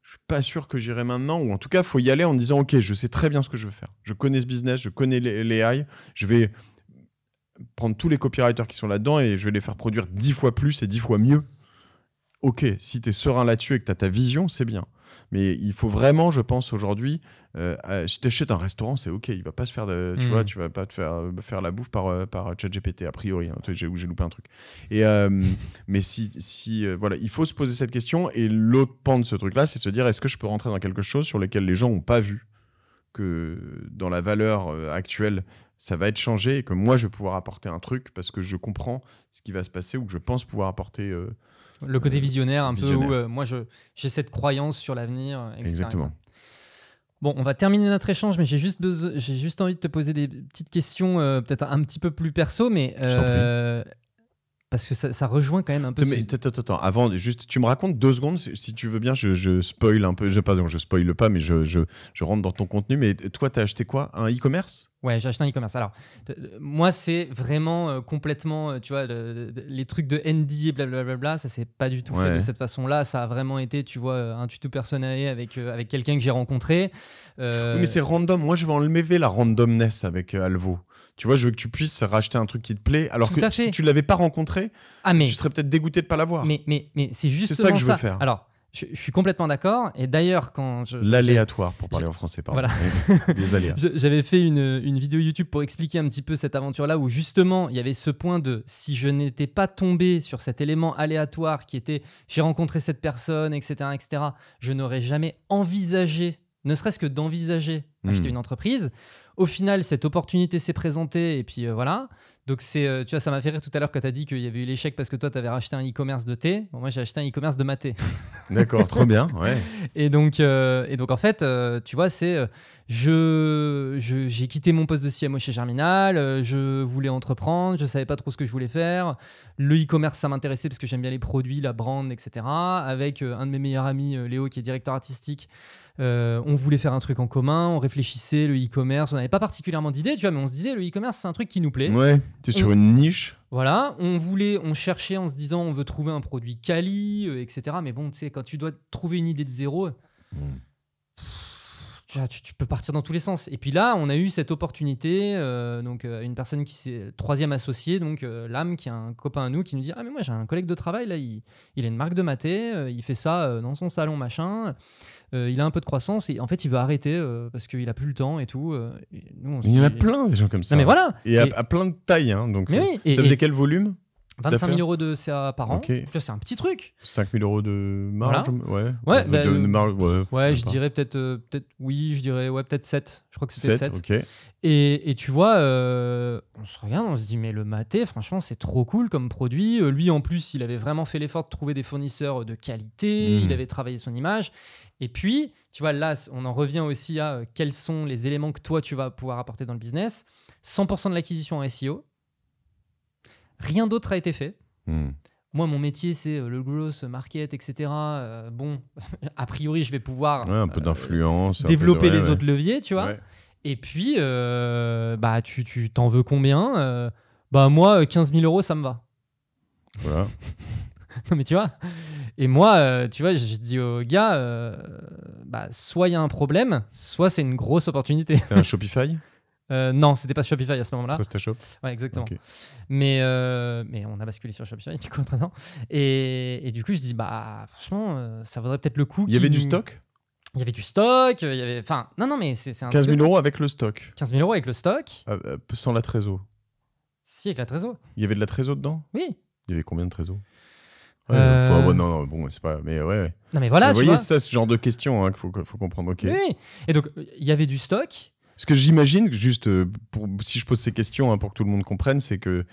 je suis pas sûr que j'irai maintenant, ou en tout cas, il faut y aller en disant ok, je sais très bien ce que je veux faire. Je connais ce business, je connais les AI, je vais prendre tous les copywriters qui sont là-dedans et je vais les faire produire 10 fois plus et 10 fois mieux. Ok, si tu es serein là-dessus et que tu as ta vision, c'est bien. Mais il faut vraiment, je pense, aujourd'hui, si tu achètes un restaurant, c'est ok, il va pas se faire tu vois, tu vas pas te faire la bouffe par ChatGPT, a priori, hein, j'ai loupé un truc. Et, mais voilà, il faut se poser cette question, et l'autre pan de ce truc-là, c'est se dire, est-ce que je peux rentrer dans quelque chose sur lequel les gens n'ont pas vu que dans la valeur actuelle, ça va être changé, et que moi, je vais pouvoir apporter un truc parce que je comprends ce qui va se passer, ou que je pense pouvoir apporter... le côté visionnaire, un peu, où moi, j'ai cette croyance sur l'avenir, etc. Exactement. Bon, on va terminer notre échange, mais j'ai juste envie de te poser des petites questions, peut-être un petit peu plus perso, mais parce que ça rejoint quand même un peu... Mais attends, avant, juste, tu me racontes 2 secondes, si tu veux bien, je spoil un peu, je spoil pas, mais je rentre dans ton contenu. Mais toi, t'as acheté quoi? Un e-commerce? Ouais, j'ai acheté un e-commerce. Alors, moi, c'est vraiment complètement, tu vois, les trucs de ND et blablabla, ça s'est pas du tout fait de cette façon-là. Ça a vraiment été, tu vois, un tuto personnalisé avec quelqu'un que j'ai rencontré. Oui, mais c'est random. Moi, je vais enlever la randomness avec Alvo. Tu vois, je veux que tu puisses racheter un truc qui te plaît, alors que si tu l'avais pas rencontré, tu serais peut-être dégoûté de pas l'avoir. Mais c'est justement ça que je veux faire. Alors, je suis complètement d'accord. Et d'ailleurs, quand l'aléatoire, pour parler en français, pardon. Voilà. Les aléas. J'avais fait une vidéo YouTube pour expliquer un petit peu cette aventure-là, où justement, il y avait ce point de si je n'étais pas tombé sur cet élément aléatoire qui était j'ai rencontré cette personne, etc., je n'aurais jamais envisagé, ne serait-ce que d'envisager acheter une entreprise. Au final, cette opportunité s'est présentée et puis voilà. Donc, tu vois, ça m'a fait rire tout à l'heure quand tu as dit qu'il y avait eu l'échec parce que toi, tu avais racheté un e-commerce de thé. Bon, moi, j'ai acheté un e-commerce de maté. D'accord, trop bien, ouais. Et donc en fait, tu vois, j'ai quitté mon poste de CMO chez Germinal, je voulais entreprendre, je savais pas trop ce que je voulais faire. Le e-commerce, ça m'intéressait parce que j'aime bien les produits, la brand, etc. Avec un de mes meilleurs amis, Léo, qui est directeur artistique, on voulait faire un truc en commun, on réfléchissait, le e-commerce, on n'avait pas particulièrement d'idées, tu vois, mais on se disait, le e-commerce, c'est un truc qui nous plaît. Ouais, tu es sur une niche. Voilà, on cherchait en se disant, on veut trouver un produit quali, etc. Mais bon, tu sais, quand tu dois trouver une idée de zéro, tu peux partir dans tous les sens. Et puis là, on a eu cette opportunité, une personne qui s'est troisième associé, donc Lame, qui est un copain à nous, qui nous dit « Ah mais moi j'ai un collègue de travail, là, il a une marque de maté, il fait ça dans son salon, machin, il a un peu de croissance et en fait il veut arrêter parce qu'il a plus le temps et tout. » Et nous, il y en a plein des gens comme ça. Non, mais voilà. Et à plein de tailles. Hein, donc, mais oui, ça faisait quel volume? 25 000 euros de CA par an. Okay. Là, c'est un petit truc. 5 000 euros de marge. Voilà. Ouais, je dirais peut-être, oui, je dirais peut-être 7. Je crois que c'était 7. Okay. Et tu vois, on se regarde, on se dit, mais le maté, franchement, c'est trop cool comme produit. Lui, en plus, il avait vraiment fait l'effort de trouver des fournisseurs de qualité. Il avait travaillé son image. Et puis, tu vois, là, on en revient aussi à quels sont les éléments que toi, tu vas pouvoir apporter dans le business. 100% de l'acquisition en SEO. Rien d'autre a été fait. Moi, mon métier, c'est le growth, market, etc. Bon, a priori, je vais pouvoir un peu d'influence, développer les autres leviers, tu vois. Ouais. Et puis, tu t'en veux combien? Moi, 15 000 euros, ça me va. Voilà. Non, mais tu vois. Et moi, tu vois, je dis aux gars, soit il y a un problème, soit c'est une grosse opportunité. C'était un Shopify? Non, c'était pas Shopify à ce moment-là. PrestaShop. Ouais, exactement. Okay. Mais on a basculé sur Shopify du coup entre-temps. Et du coup, je dis franchement, ça vaudrait peut-être le coup. Il y avait du stock. Il y avait du stock. Il y avait, enfin, non, mais c'est un 15 000 euros avec le stock. 15 000 euros avec le stock. Sans la trésor. Si, avec la trésor. Il y avait de la trésor dedans. Oui. Il y avait combien de trésor? Non, bon, c'est pas. Mais ouais. Non, mais voilà. Vous voyez, ça, ce genre de questions qu'il faut comprendre. Ok. Oui. Et donc, il y avait du stock. Ce que j'imagine, juste si je pose ces questions pour que tout le monde comprenne, c'est que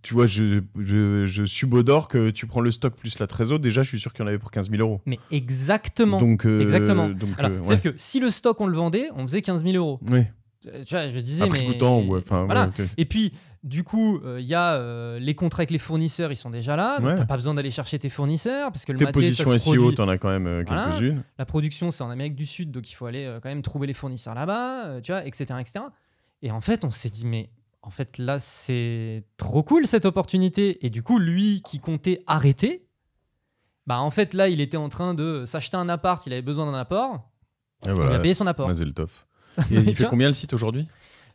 tu vois, je subodore que tu prends le stock plus la trésor. Déjà, je suis sûr qu'il y en avait pour 15 000 euros. Mais exactement. Exactement. C'est-à-dire que si le stock, on le vendait, on faisait 15 000 euros. Oui. Tu vois, je disais, après coûtant, voilà. Et puis, du coup, il y a les contrats avec les fournisseurs, ils sont déjà là. Donc, t'as pas besoin d'aller chercher tes fournisseurs. Parce que le tes maté, positions SEO, produit... t'en as quand même quelques-unes. Voilà. La production, c'est en Amérique du Sud, donc il faut aller quand même trouver les fournisseurs là-bas, tu vois, etc., etc. Et en fait, on s'est dit, mais en fait, là, c'est trop cool cette opportunité. Et du coup, lui qui comptait arrêter, en fait, là, il était en train de s'acheter un appart, il avait besoin d'un apport. On lui a payé son apport. Mazeltov. Et il fait combien le site aujourd'hui?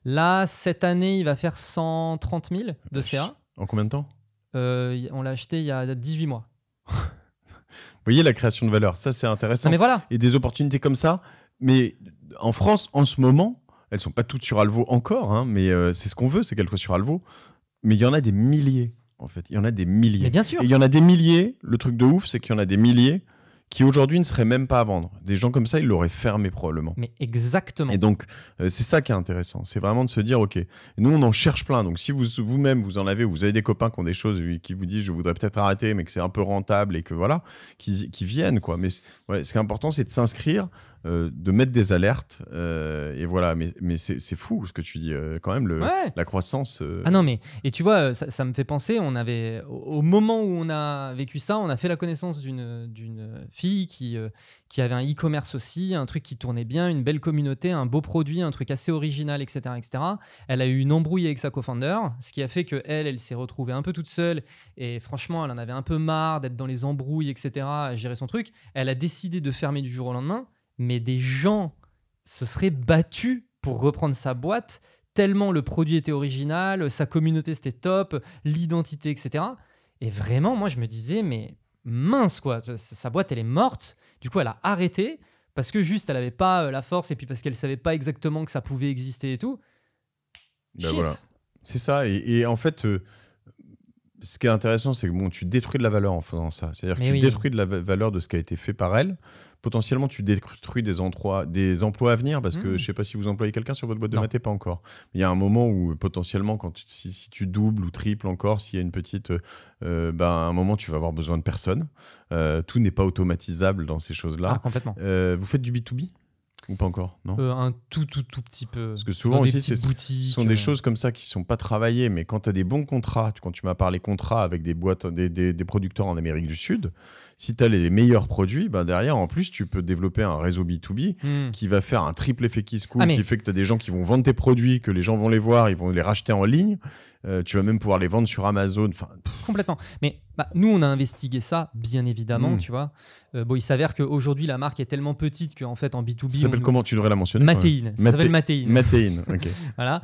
Là, cette année, il va faire 130 000 de CA. En combien de temps? On l'a acheté il y a 18 mois. Vous voyez la création de valeur, ça c'est intéressant. Non, mais voilà. Et des opportunités comme ça. Mais en France, en ce moment, elles sont pas toutes sur Alvo encore, hein, mais c'est ce qu'on veut, c'est qu'elles soient sur Alvo. Mais il y en a des milliers, en fait. Il y en a des milliers. Mais bien sûr. Et il y en a des milliers. Le truc de ouf, c'est qu'il y en a des milliers qui aujourd'hui ne seraient même pas à vendre. Des gens comme ça, ils l'auraient fermé probablement. Mais exactement. Et donc, c'est ça qui est intéressant. C'est vraiment de se dire, OK, nous, on en cherche plein. Donc, si vous-même, vous en avez, ou vous avez des copains qui ont des choses, qui vous disent, je voudrais peut-être arrêter, mais que c'est un peu rentable et que voilà, qui viennent, quoi. Mais ce qui est important, c'est de s'inscrire, de mettre des alertes. Et voilà, mais c'est fou ce que tu dis, quand même, la croissance. Ah non, mais, et tu vois, ça me fait penser, on avait, au moment où on a vécu ça, on a fait la connaissance d'une fille qui avait un e-commerce aussi, un truc qui tournait bien, une belle communauté, un beau produit, un truc assez original, etc., etc. Elle a eu une embrouille avec sa co-founder, ce qui a fait qu'elle s'est retrouvée un peu toute seule et franchement, elle en avait un peu marre d'être dans les embrouilles, etc., à gérer son truc. Elle a décidé de fermer du jour au lendemain, mais des gens se seraient battus pour reprendre sa boîte tellement le produit était original, sa communauté c'était top, l'identité, etc. Et vraiment, moi, je me disais, mais mince quoi, sa boîte elle est morte. Du coup elle a arrêté parce que juste elle avait pas la force et puis parce qu'elle savait pas exactement que ça pouvait exister et tout. Voilà. C'est ça et en fait ce qui est intéressant c'est que tu détruis de la valeur en faisant ça. C'est-à-dire que tu détruis de la valeur de ce qui a été fait par elle. Potentiellement, tu détruis des emplois à venir parce que je sais pas si vous employez quelqu'un sur votre boîte de maté, pas encore. Il y a un moment où potentiellement, si tu doubles ou triples encore, s'il y a une petite, à un moment, tu vas avoir besoin de personne. Tout n'est pas automatisable dans ces choses-là. Ah, complètement. Vous faites du B2B ou pas encore, non? Un tout petit peu. Parce que souvent aussi, ce sont des choses comme ça qui sont pas travaillées, mais quand tu as des bons contrats, quand tu m'as parlé contrats avec des boîtes, des producteurs en Amérique du Sud, si tu as les meilleurs produits, derrière, en plus, tu peux développer un réseau B2B qui va faire un triple effet qui se coule, qui fait que tu as des gens qui vont vendre tes produits, que les gens vont les voir, ils vont les racheter en ligne. Tu vas même pouvoir les vendre sur Amazon. Complètement. Mais nous, on a investigué ça, bien évidemment, tu vois. Il s'avère qu'aujourd'hui, la marque est tellement petite qu'en fait, en B2B... Ça s'appelle comment? Tu devrais la mentionner. Matéine. Ça s'appelle Matéine. Matéine, ok. Voilà.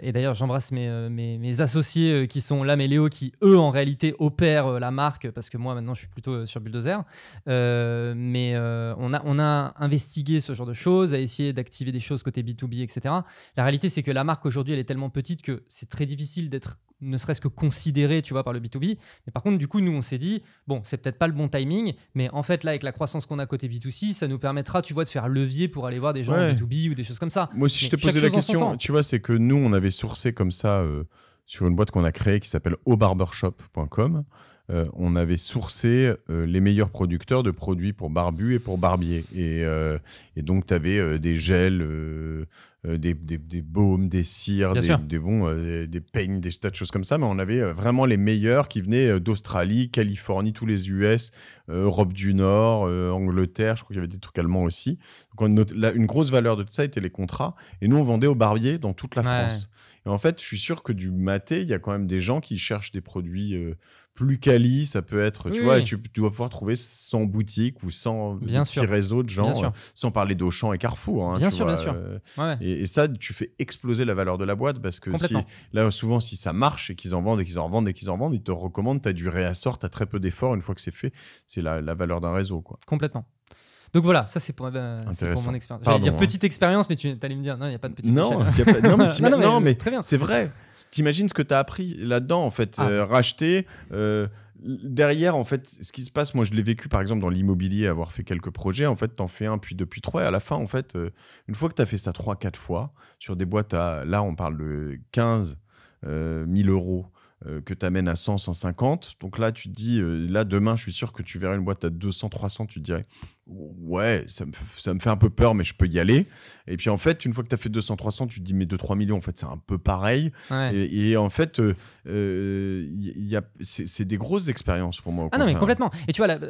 Et d'ailleurs, j'embrasse mes associés qui sont là, mais Léo, qui, eux, en réalité, opèrent la marque, parce que moi, maintenant, je suis plutôt sur Bulldozer. Mais on a investigué ce genre de choses, à essayer d'activer des choses côté B2B, etc. La réalité, c'est que la marque, aujourd'hui, elle est tellement petite que c'est très difficile d'être ne serait-ce que considéré, tu vois, par le B2B. Mais par contre, du coup, nous, on s'est dit, bon, c'est peut-être pas le bon timing, mais en fait, là, avec la croissance qu'on a côté B2C, ça nous permettra, tu vois, de faire levier pour aller voir des gens en B2B ou des choses comme ça. Moi, si je te posais la question, tu vois, c'est que nous, on avait sourcé comme ça sur une boîte qu'on a créée qui s'appelle aubarbershop.com. On avait sourcé les meilleurs producteurs de produits pour barbus et pour barbiers. Et donc, tu avais des gels, des baumes, des cires, des peignes, des tas de choses comme ça. Mais on avait vraiment les meilleurs qui venaient d'Australie, Californie, tous les US, Europe du Nord, Angleterre. Je crois qu'il y avait des trucs allemands aussi. Donc, une grosse valeur de tout ça était les contrats. Et nous, on vendait aux barbiers dans toute la France. Et en fait, je suis sûr que du maté, il y a quand même des gens qui cherchent des produits plus quali. Ça peut être, tu vois, et tu dois pouvoir trouver 100 boutiques ou 100 petits réseaux de gens, sans parler d'Auchan et Carrefour. Hein, bien sûr. Et ça, tu fais exploser la valeur de la boîte parce que là, souvent, si ça marche et qu'ils en vendent et qu'ils en revendent et qu'ils en vendent, ils te recommandent, tu as du réassort, tu as très peu d'efforts. Une fois que c'est fait, c'est la valeur d'un réseau, quoi. Complètement. Donc voilà, ça c'est pour mon expérience. J'allais dire petite expérience, mais tu allais me dire non, il n'y a pas de petite expérience. Non, mais c'est vrai. T'imagines ce que tu as appris là-dedans, en fait. Racheter. Derrière, en fait, ce qui se passe, moi je l'ai vécu par exemple dans l'immobilier, avoir fait quelques projets. En fait, t'en fais un, puis deux, puis trois. Et à la fin, en fait, une fois que tu as fait ça 3-4 fois, sur des boîtes là, on parle de 15 000 euros. Que tu amènes à 100, 150. Donc là, tu te dis, là, demain, je suis sûr que tu verrais une boîte à 200, 300, tu te dirais, ouais, ça me fait un peu peur, mais je peux y aller. Et puis, en fait, une fois que tu as fait 200, 300, tu te dis, mais 2-3 millions, en fait, c'est un peu pareil. Et en fait, c'est des grosses expériences pour moi. Non, mais complètement. Et tu vois, là,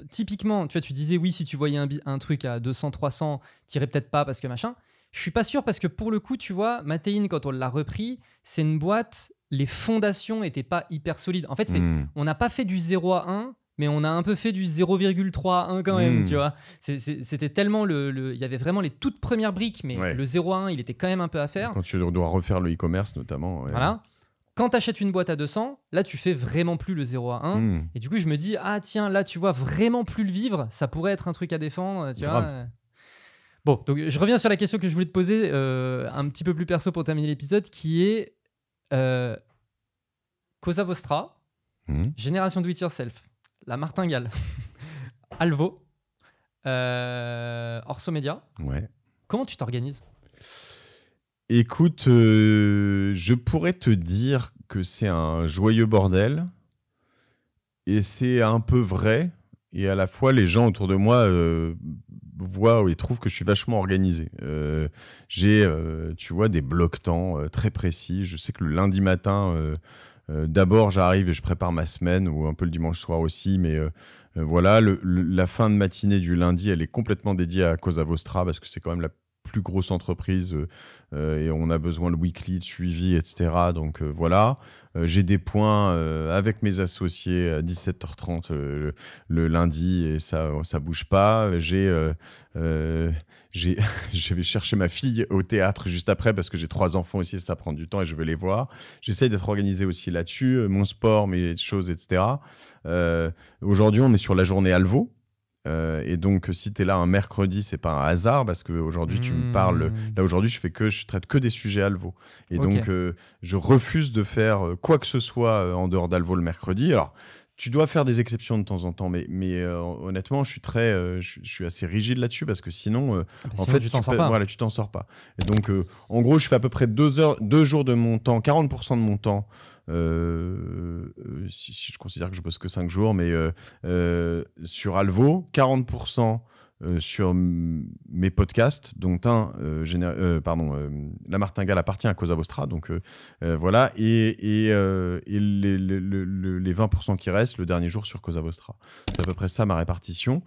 typiquement, tu disais, oui, si tu voyais un truc à 200, 300, t'irais peut-être pas parce que machin. Je suis pas sûr parce que pour le coup, tu vois, Matéine, quand on l'a repris, c'est une boîte... Les fondations n'étaient pas hyper solides. En fait, on n'a pas fait du 0 à 1, mais on a un peu fait du 0,3 à 1 quand même, tu vois. C'était tellement il y avait vraiment les toutes premières briques, mais le 0 à 1, il était quand même un peu à faire. Quand tu dois refaire le e-commerce, notamment. Voilà. Quand tu achètes une boîte à 200, là, tu fais vraiment plus le 0 à 1. Et du coup, je me dis, ah tiens, là, tu vois vraiment plus le vivre. Ça pourrait être un truc à défendre, tu vois. Bon, donc je reviens sur la question que je voulais te poser, un petit peu plus perso pour terminer l'épisode, qui est... Cosa Vostra, Génération Do It Yourself, La Martingale, Alvo, Orso Media. Comment tu t'organises? Écoute, je pourrais te dire que c'est un joyeux bordel et c'est un peu vrai. Et à la fois, les gens autour de moi voient et trouvent que je suis vachement organisé. J'ai, tu vois, des blocs-temps très précis. Je sais que le lundi matin, d'abord, j'arrive et je prépare ma semaine, ou un peu le dimanche soir aussi. Mais voilà, la fin de matinée du lundi, elle est complètement dédiée à Cosa Vostra parce que c'est quand même la plus grosse entreprise et on a besoin le weekly de suivi, etc. Donc voilà, j'ai des points avec mes associés à 17h30 le lundi et ça bouge pas. Je vais chercher ma fille au théâtre juste après parce que j'ai 3 enfants aussi et ça prend du temps et je vais les voir. J'essaye d'être organisé aussi là-dessus, mon sport, mes choses, etc. Aujourd'hui, on est sur la journée Alvo. Et donc, si tu es là un mercredi, c'est pas un hasard parce qu'aujourd'hui, tu me parles. Là, aujourd'hui, je traite que des sujets Alvo. Et donc, je refuse de faire quoi que ce soit en dehors d'Alvo le mercredi. Alors, tu dois faire des exceptions de temps en temps, mais honnêtement, je suis assez rigide là-dessus parce que sinon, en fait, tu t'en sors pas. Et donc, en gros, je fais à peu près 2 jours de mon temps, 40% de mon temps. Si je considère que je bosse que 5 jours, mais sur Alvo, 40% sur mes podcasts, dont un, La Martingale appartient à Cosa Vostra, donc voilà, et les 20% qui restent le dernier jour sur Cosa Vostra. C'est à peu près ça ma répartition,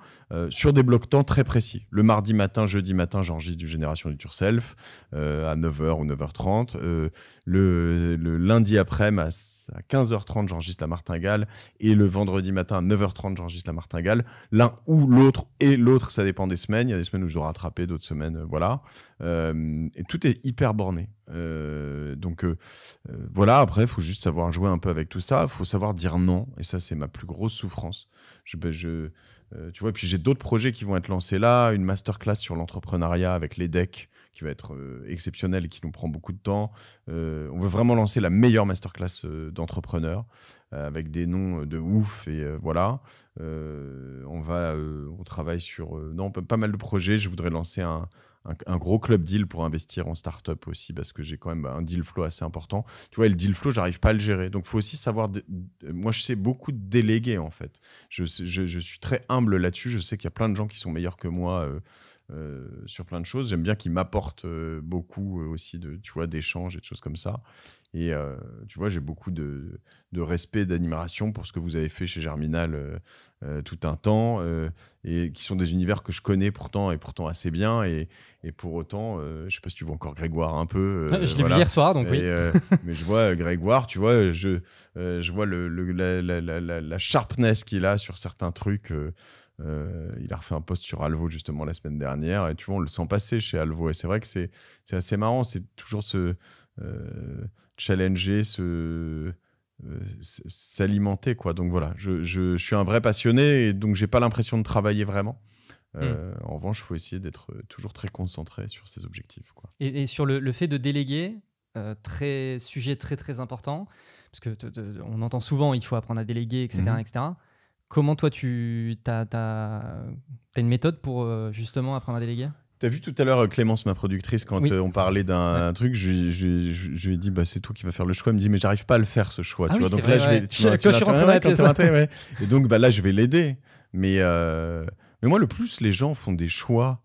sur des blocs temps très précis. Le mardi matin, jeudi matin, j'enregistre du Génération Do It Yourself à 9h ou 9h30. Le lundi après-midi à 15h30, j'enregistre La Martingale, et le vendredi matin à 9h30, j'enregistre La Martingale. L'un ou l'autre, et l'autre, ça dépend des semaines. Il y a des semaines où je dois rattraper, d'autres semaines, voilà. Et tout est hyper borné. Donc voilà, après, il faut juste savoir jouer un peu avec tout ça. Il faut savoir dire non, et ça, c'est ma plus grosse souffrance. Tu vois, puis j'ai d'autres projets qui vont être lancés là, une masterclass sur l'entrepreneuriat avec les decks, qui va être exceptionnelle et qui nous prend beaucoup de temps. On veut vraiment lancer la meilleure masterclass d'entrepreneurs avec des noms de ouf, et voilà. On travaille sur pas mal de projets. Je voudrais lancer un gros club deal pour investir en start-up aussi, parce que j'ai quand même un deal flow assez important. Tu vois, le deal flow, j'arrive pas à le gérer. Donc, il faut aussi savoir... Moi, je sais beaucoup déléguer, en fait. Je suis très humble là-dessus. Je sais qu'il y a plein de gens qui sont meilleurs que moi sur plein de choses. J'aime bien qu'ils m'apportent beaucoup aussi d'échanges et de choses comme ça. Et tu vois, j'ai beaucoup de respect, d'admiration pour ce que vous avez fait chez Germinal tout un temps, et qui sont des univers que je connais pourtant assez bien. Et pour autant, je ne sais pas si tu vois encore Grégoire un peu. Je l'ai vu hier soir, donc oui. Mais je vois Grégoire, tu vois, je vois la sharpness qu'il a sur certains trucs. Il a refait un post sur Alvo justement la semaine dernière, et tu vois, on le sent passer chez Alvo, et c'est vrai que c'est assez marrant, c'est toujours se challenger, s'alimenter, quoi. Donc voilà, je suis un vrai passionné, et donc j'ai pas l'impression de travailler vraiment. En revanche, il faut essayer d'être toujours très concentré sur ses objectifs, quoi. Et sur le fait de déléguer, sujet très très important, parce que on entend souvent il faut apprendre à déléguer, etc. etc. Comment toi, tu as une méthode pour justement apprendre à déléguer ? T'as vu tout à l'heure Clémence, ma productrice, quand on parlait d'un truc, je lui ai dit c'est toi qui vas faire le choix. Elle me dit mais j'arrive pas à le faire, ce choix. Tu vois, donc là je suis rentré dans la pièce. Et donc là je vais l'aider. Mais moi, le plus les gens font des choix.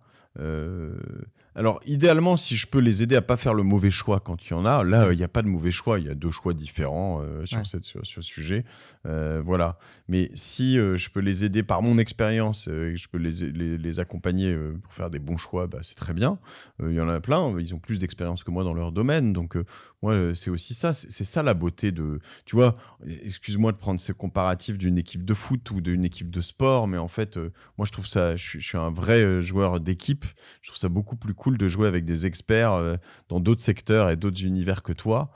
Alors, idéalement, si je peux les aider à pas faire le mauvais choix quand il y en a, là, il n'y a pas de mauvais choix. Il y a 2 choix différents sur ce sujet. Voilà. Mais si je peux les aider par mon expérience, et je peux les accompagner pour faire des bons choix, c'est très bien. Il y en a plein. Ils ont plus d'expérience que moi dans leur domaine. Donc, moi, c'est aussi ça. C'est ça la beauté de... Tu vois, excuse-moi de prendre ce comparatif d'une équipe de foot ou d'une équipe de sport, mais en fait, moi, je trouve ça... Je suis un vrai joueur d'équipe. Je trouve ça beaucoup plus cool de jouer avec des experts dans d'autres secteurs et d'autres univers que toi,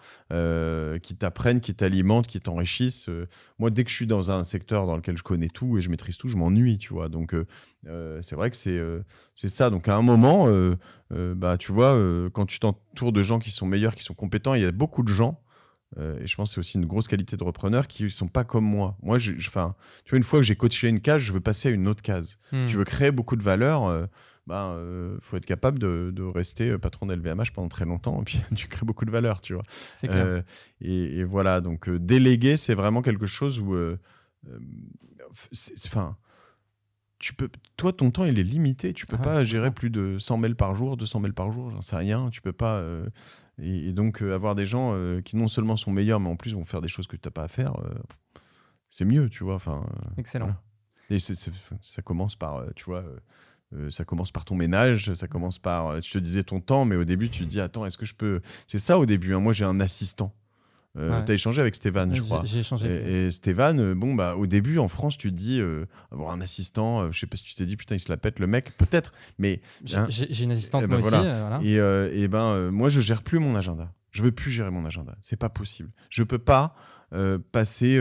qui t'apprennent, qui t'alimentent, qui t'enrichissent. Moi, dès que je suis dans un secteur dans lequel je connais tout et je maîtrise tout, je m'ennuie, tu vois. Donc, c'est vrai que c'est ça. Donc, à un moment, tu vois, quand tu t'entoures de gens qui sont meilleurs, qui sont compétents, il y a beaucoup de gens, et je pense que c'est aussi une grosse qualité de repreneur, qui ne sont pas comme moi. Moi, tu vois, une fois que j'ai coaché une case, je veux passer à une autre case. Si tu veux créer beaucoup de valeur... faut être capable de rester patron d'LVMH pendant très longtemps, et puis tu crées beaucoup de valeur, tu vois. C'est clair. Et voilà, donc déléguer, c'est vraiment quelque chose où... toi, ton temps, il est limité. Tu peux pas gérer plus de 100 mails par jour, 200 mails par jour, j'en sais rien. Tu peux pas... Et donc, avoir des gens qui non seulement sont meilleurs, mais en plus vont faire des choses que tu n'as pas à faire, c'est mieux, tu vois. Excellent. Voilà. Et ça commence par, tu vois... ça commence par ton ménage, ça commence par... Tu te disais ton temps, mais au début, tu te dis, attends, est-ce que je peux... C'est ça au début, hein. Moi, j'ai un assistant. T'as échangé avec Stéphane, je crois. J'ai échangé. Et Stéphane, au début, en France, tu te dis, avoir un assistant, je sais pas si tu t'es dit, putain, il se la pète, le mec, peut-être, mais... J'ai une assistante, moi aussi. Voilà. Moi, je gère plus mon agenda. Je veux plus gérer mon agenda. C'est pas possible. Je peux pas passer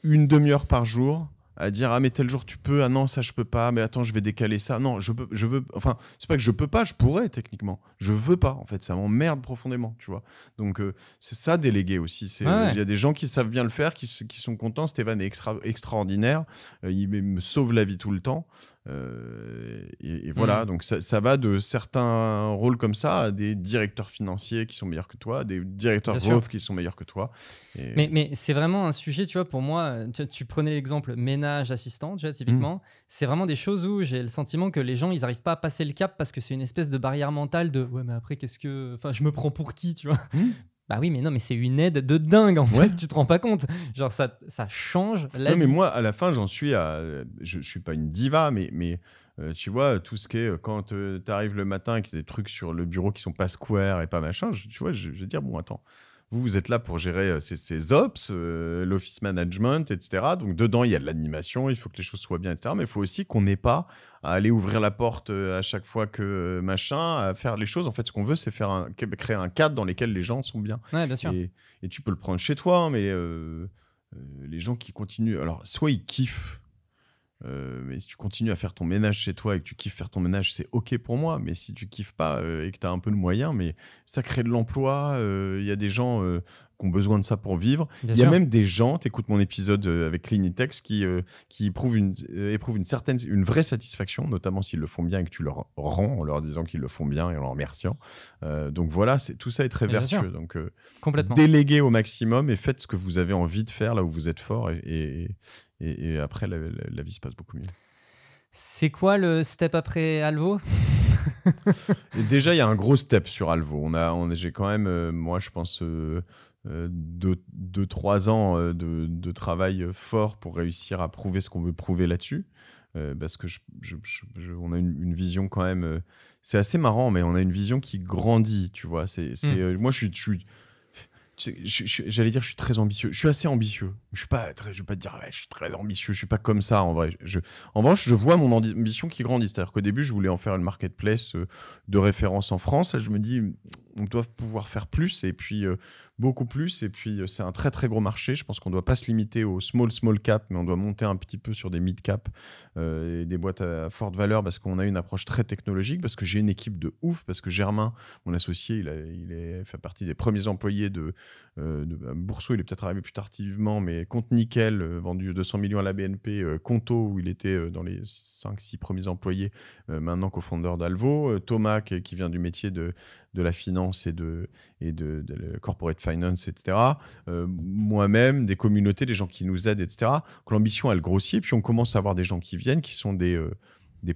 une demi-heure par jour à dire mais tel jour tu peux, non ça je peux pas, mais attends je vais décaler ça, non je veux, enfin c'est pas que je peux pas, je pourrais techniquement, je veux pas en fait, ça m'emmerde profondément, tu vois. Donc c'est ça déléguer aussi, il y a des gens qui savent bien le faire, qui sont contents. Stéphane est extraordinaire, il me sauve la vie tout le temps. Et voilà, donc ça va de certains rôles comme ça à des directeurs financiers qui sont meilleurs que toi, des directeurs growth qui sont meilleurs que toi. Mais c'est vraiment un sujet, tu vois, pour moi, tu prenais l'exemple ménage, assistant, tu vois, typiquement, c'est vraiment des choses où j'ai le sentiment que les gens, ils n'arrivent pas à passer le cap parce que c'est une espèce de barrière mentale de « ouais, mais après, enfin, je me prends pour qui ?» tu vois. Bah oui, mais non, mais c'est une aide de dingue, en fait, tu te rends pas compte. Genre, ça change la vie. Non, mais moi, à la fin, j'en suis à... Je suis pas une diva, mais tu vois, tout ce qui est... Quand tu arrives le matin et qu'il y a des trucs sur le bureau qui sont pas square et pas machin, tu vois, je vais dire, bon, attends, vous êtes là pour gérer ces ops, l'office management, etc. Donc, dedans, il y a de l'animation, il faut que les choses soient bien, etc. Mais il faut aussi qu'on n'ait pas à aller ouvrir la porte à chaque fois que machin, à faire les choses. En fait, ce qu'on veut, c'est créer un cadre dans lequel les gens sont bien. Ouais, bien sûr. Et tu peux le prendre chez toi, hein, mais les gens qui continuent... Alors, soit ils kiffent, mais si tu continues à faire ton ménage chez toi et que tu kiffes faire ton ménage, c'est OK pour moi. Mais si tu kiffes pas et que tu as un peu de moyens, mais ça crée de l'emploi. Il y a des gens qui ont besoin de ça pour vivre. Il y a même des gens, t'écoutes mon épisode avec Cleanitex, qui éprouvent une vraie satisfaction, notamment s'ils le font bien et que tu leur rends en leur disant qu'ils le font bien et en leur remerciant. Donc voilà, tout ça est très vertueux. Donc complètement. Déléguez au maximum et faites ce que vous avez envie de faire là où vous êtes fort et après, la vie se passe beaucoup mieux. C'est quoi le step après Alvo? Et déjà, il y a un gros step sur Alvo. J'ai quand même, moi, je pense, 2-3 ans de travail fort pour réussir à prouver ce qu'on veut prouver là-dessus. Parce que on a une vision quand même... c'est assez marrant, mais on a une vision qui grandit, tu vois. Moi, j'allais dire, je suis très ambitieux. Je suis assez ambitieux. Je vais pas te dire, ouais, je suis très ambitieux. Je suis pas comme ça, en vrai. En revanche, je vois mon ambition qui grandit. C'est-à-dire qu'au début, je voulais en faire une marketplace de référence en France. Là, je me dis, on doit pouvoir faire plus, et puis beaucoup plus. Et puis, c'est un très, très gros marché. Je pense qu'on doit pas se limiter au small cap, mais on doit monter un petit peu sur des mid cap et des boîtes à forte valeur, parce qu'on a une approche très technologique, parce que j'ai une équipe de ouf, parce que Germain, mon associé, il fait partie des premiers employés de Bourseau. Il est peut-être arrivé plus tardivement, mais Compte Nickel, vendu 200 millions à la BNP, Conto, où il était dans les 5-6 premiers employés, maintenant co-founder d'Alvo, Thomas, qui vient du métier de la finance et de corporate finance, etc. Moi-même, des communautés, des gens qui nous aident, etc. Donc l'ambition, elle grossit, et puis on commence à avoir des gens qui viennent, qui sont des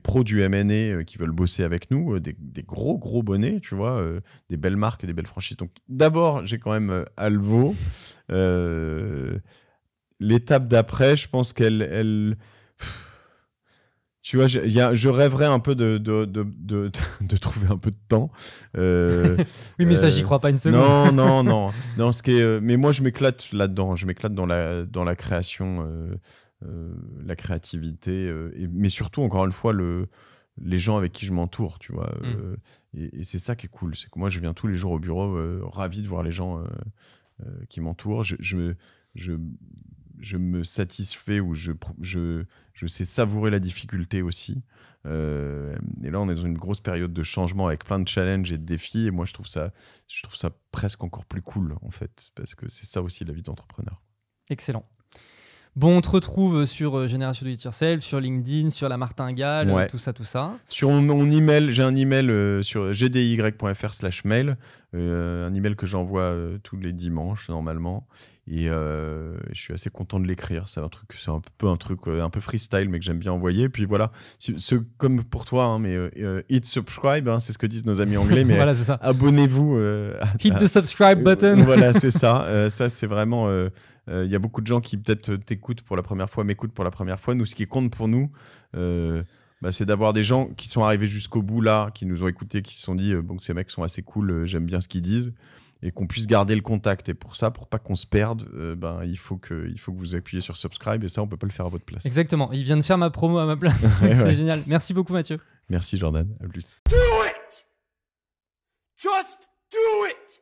pros du M&A qui veulent bosser avec nous, des gros bonnets, tu vois, des belles marques et des belles franchises. Donc d'abord, j'ai quand même Alvo. L'étape d'après, je pense qu'elle tu vois, je rêverais un peu de trouver un peu de temps. Oui, mais ça, j'y crois pas une seconde. Non. Mais moi, je m'éclate là-dedans. Je m'éclate dans la création, la créativité, mais surtout, encore une fois, les gens avec qui je m'entoure, tu vois. Et c'est ça qui est cool. C'est que moi, je viens tous les jours au bureau, ravi de voir les gens qui m'entourent. Je me satisfais, ou je sais savourer la difficulté aussi. Et là, on est dans une grosse période de changement avec plein de challenges et de défis. Et moi, je trouve ça presque encore plus cool, en fait, parce que c'est ça aussi la vie d'entrepreneur. Excellent. Bon, on te retrouve sur Génération Do It Yourself, sur LinkedIn, sur la martingale, tout ça. Sur mon email, j'ai un email sur gdy.fr/mail, un email que j'envoie tous les dimanches normalement. Et je suis assez content de l'écrire. C'est un peu un peu freestyle, mais que j'aime bien envoyer. Et puis voilà, comme pour toi, hein, mais hit subscribe, hein, c'est ce que disent nos amis anglais. Mais voilà, c'est ça. Abonnez-vous. Hit the subscribe button. Voilà, c'est ça. Ça, c'est vraiment. Il y a beaucoup de gens qui peut-être m'écoutent pour la première fois. Nous, ce qui compte pour nous, c'est d'avoir des gens qui sont arrivés jusqu'au bout là, qui nous ont écoutés, qui se sont dit bon, ces mecs sont assez cool, j'aime bien ce qu'ils disent. Et qu'on puisse garder le contact. Et pour ça, pour pas qu'on se perde, il faut que vous appuyez sur subscribe, et ça, on peut pas le faire à votre place. Exactement. Il vient de faire ma promo à ma place. C'est génial. Merci beaucoup, Mathieu. Merci, Jordan. À plus. Do it! Just do it!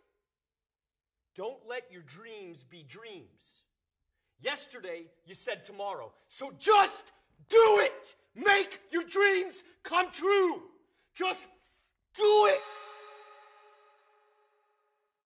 Don't let your dreams be dreams. Yesterday, you said tomorrow. So just do it! Make your dreams come true! Just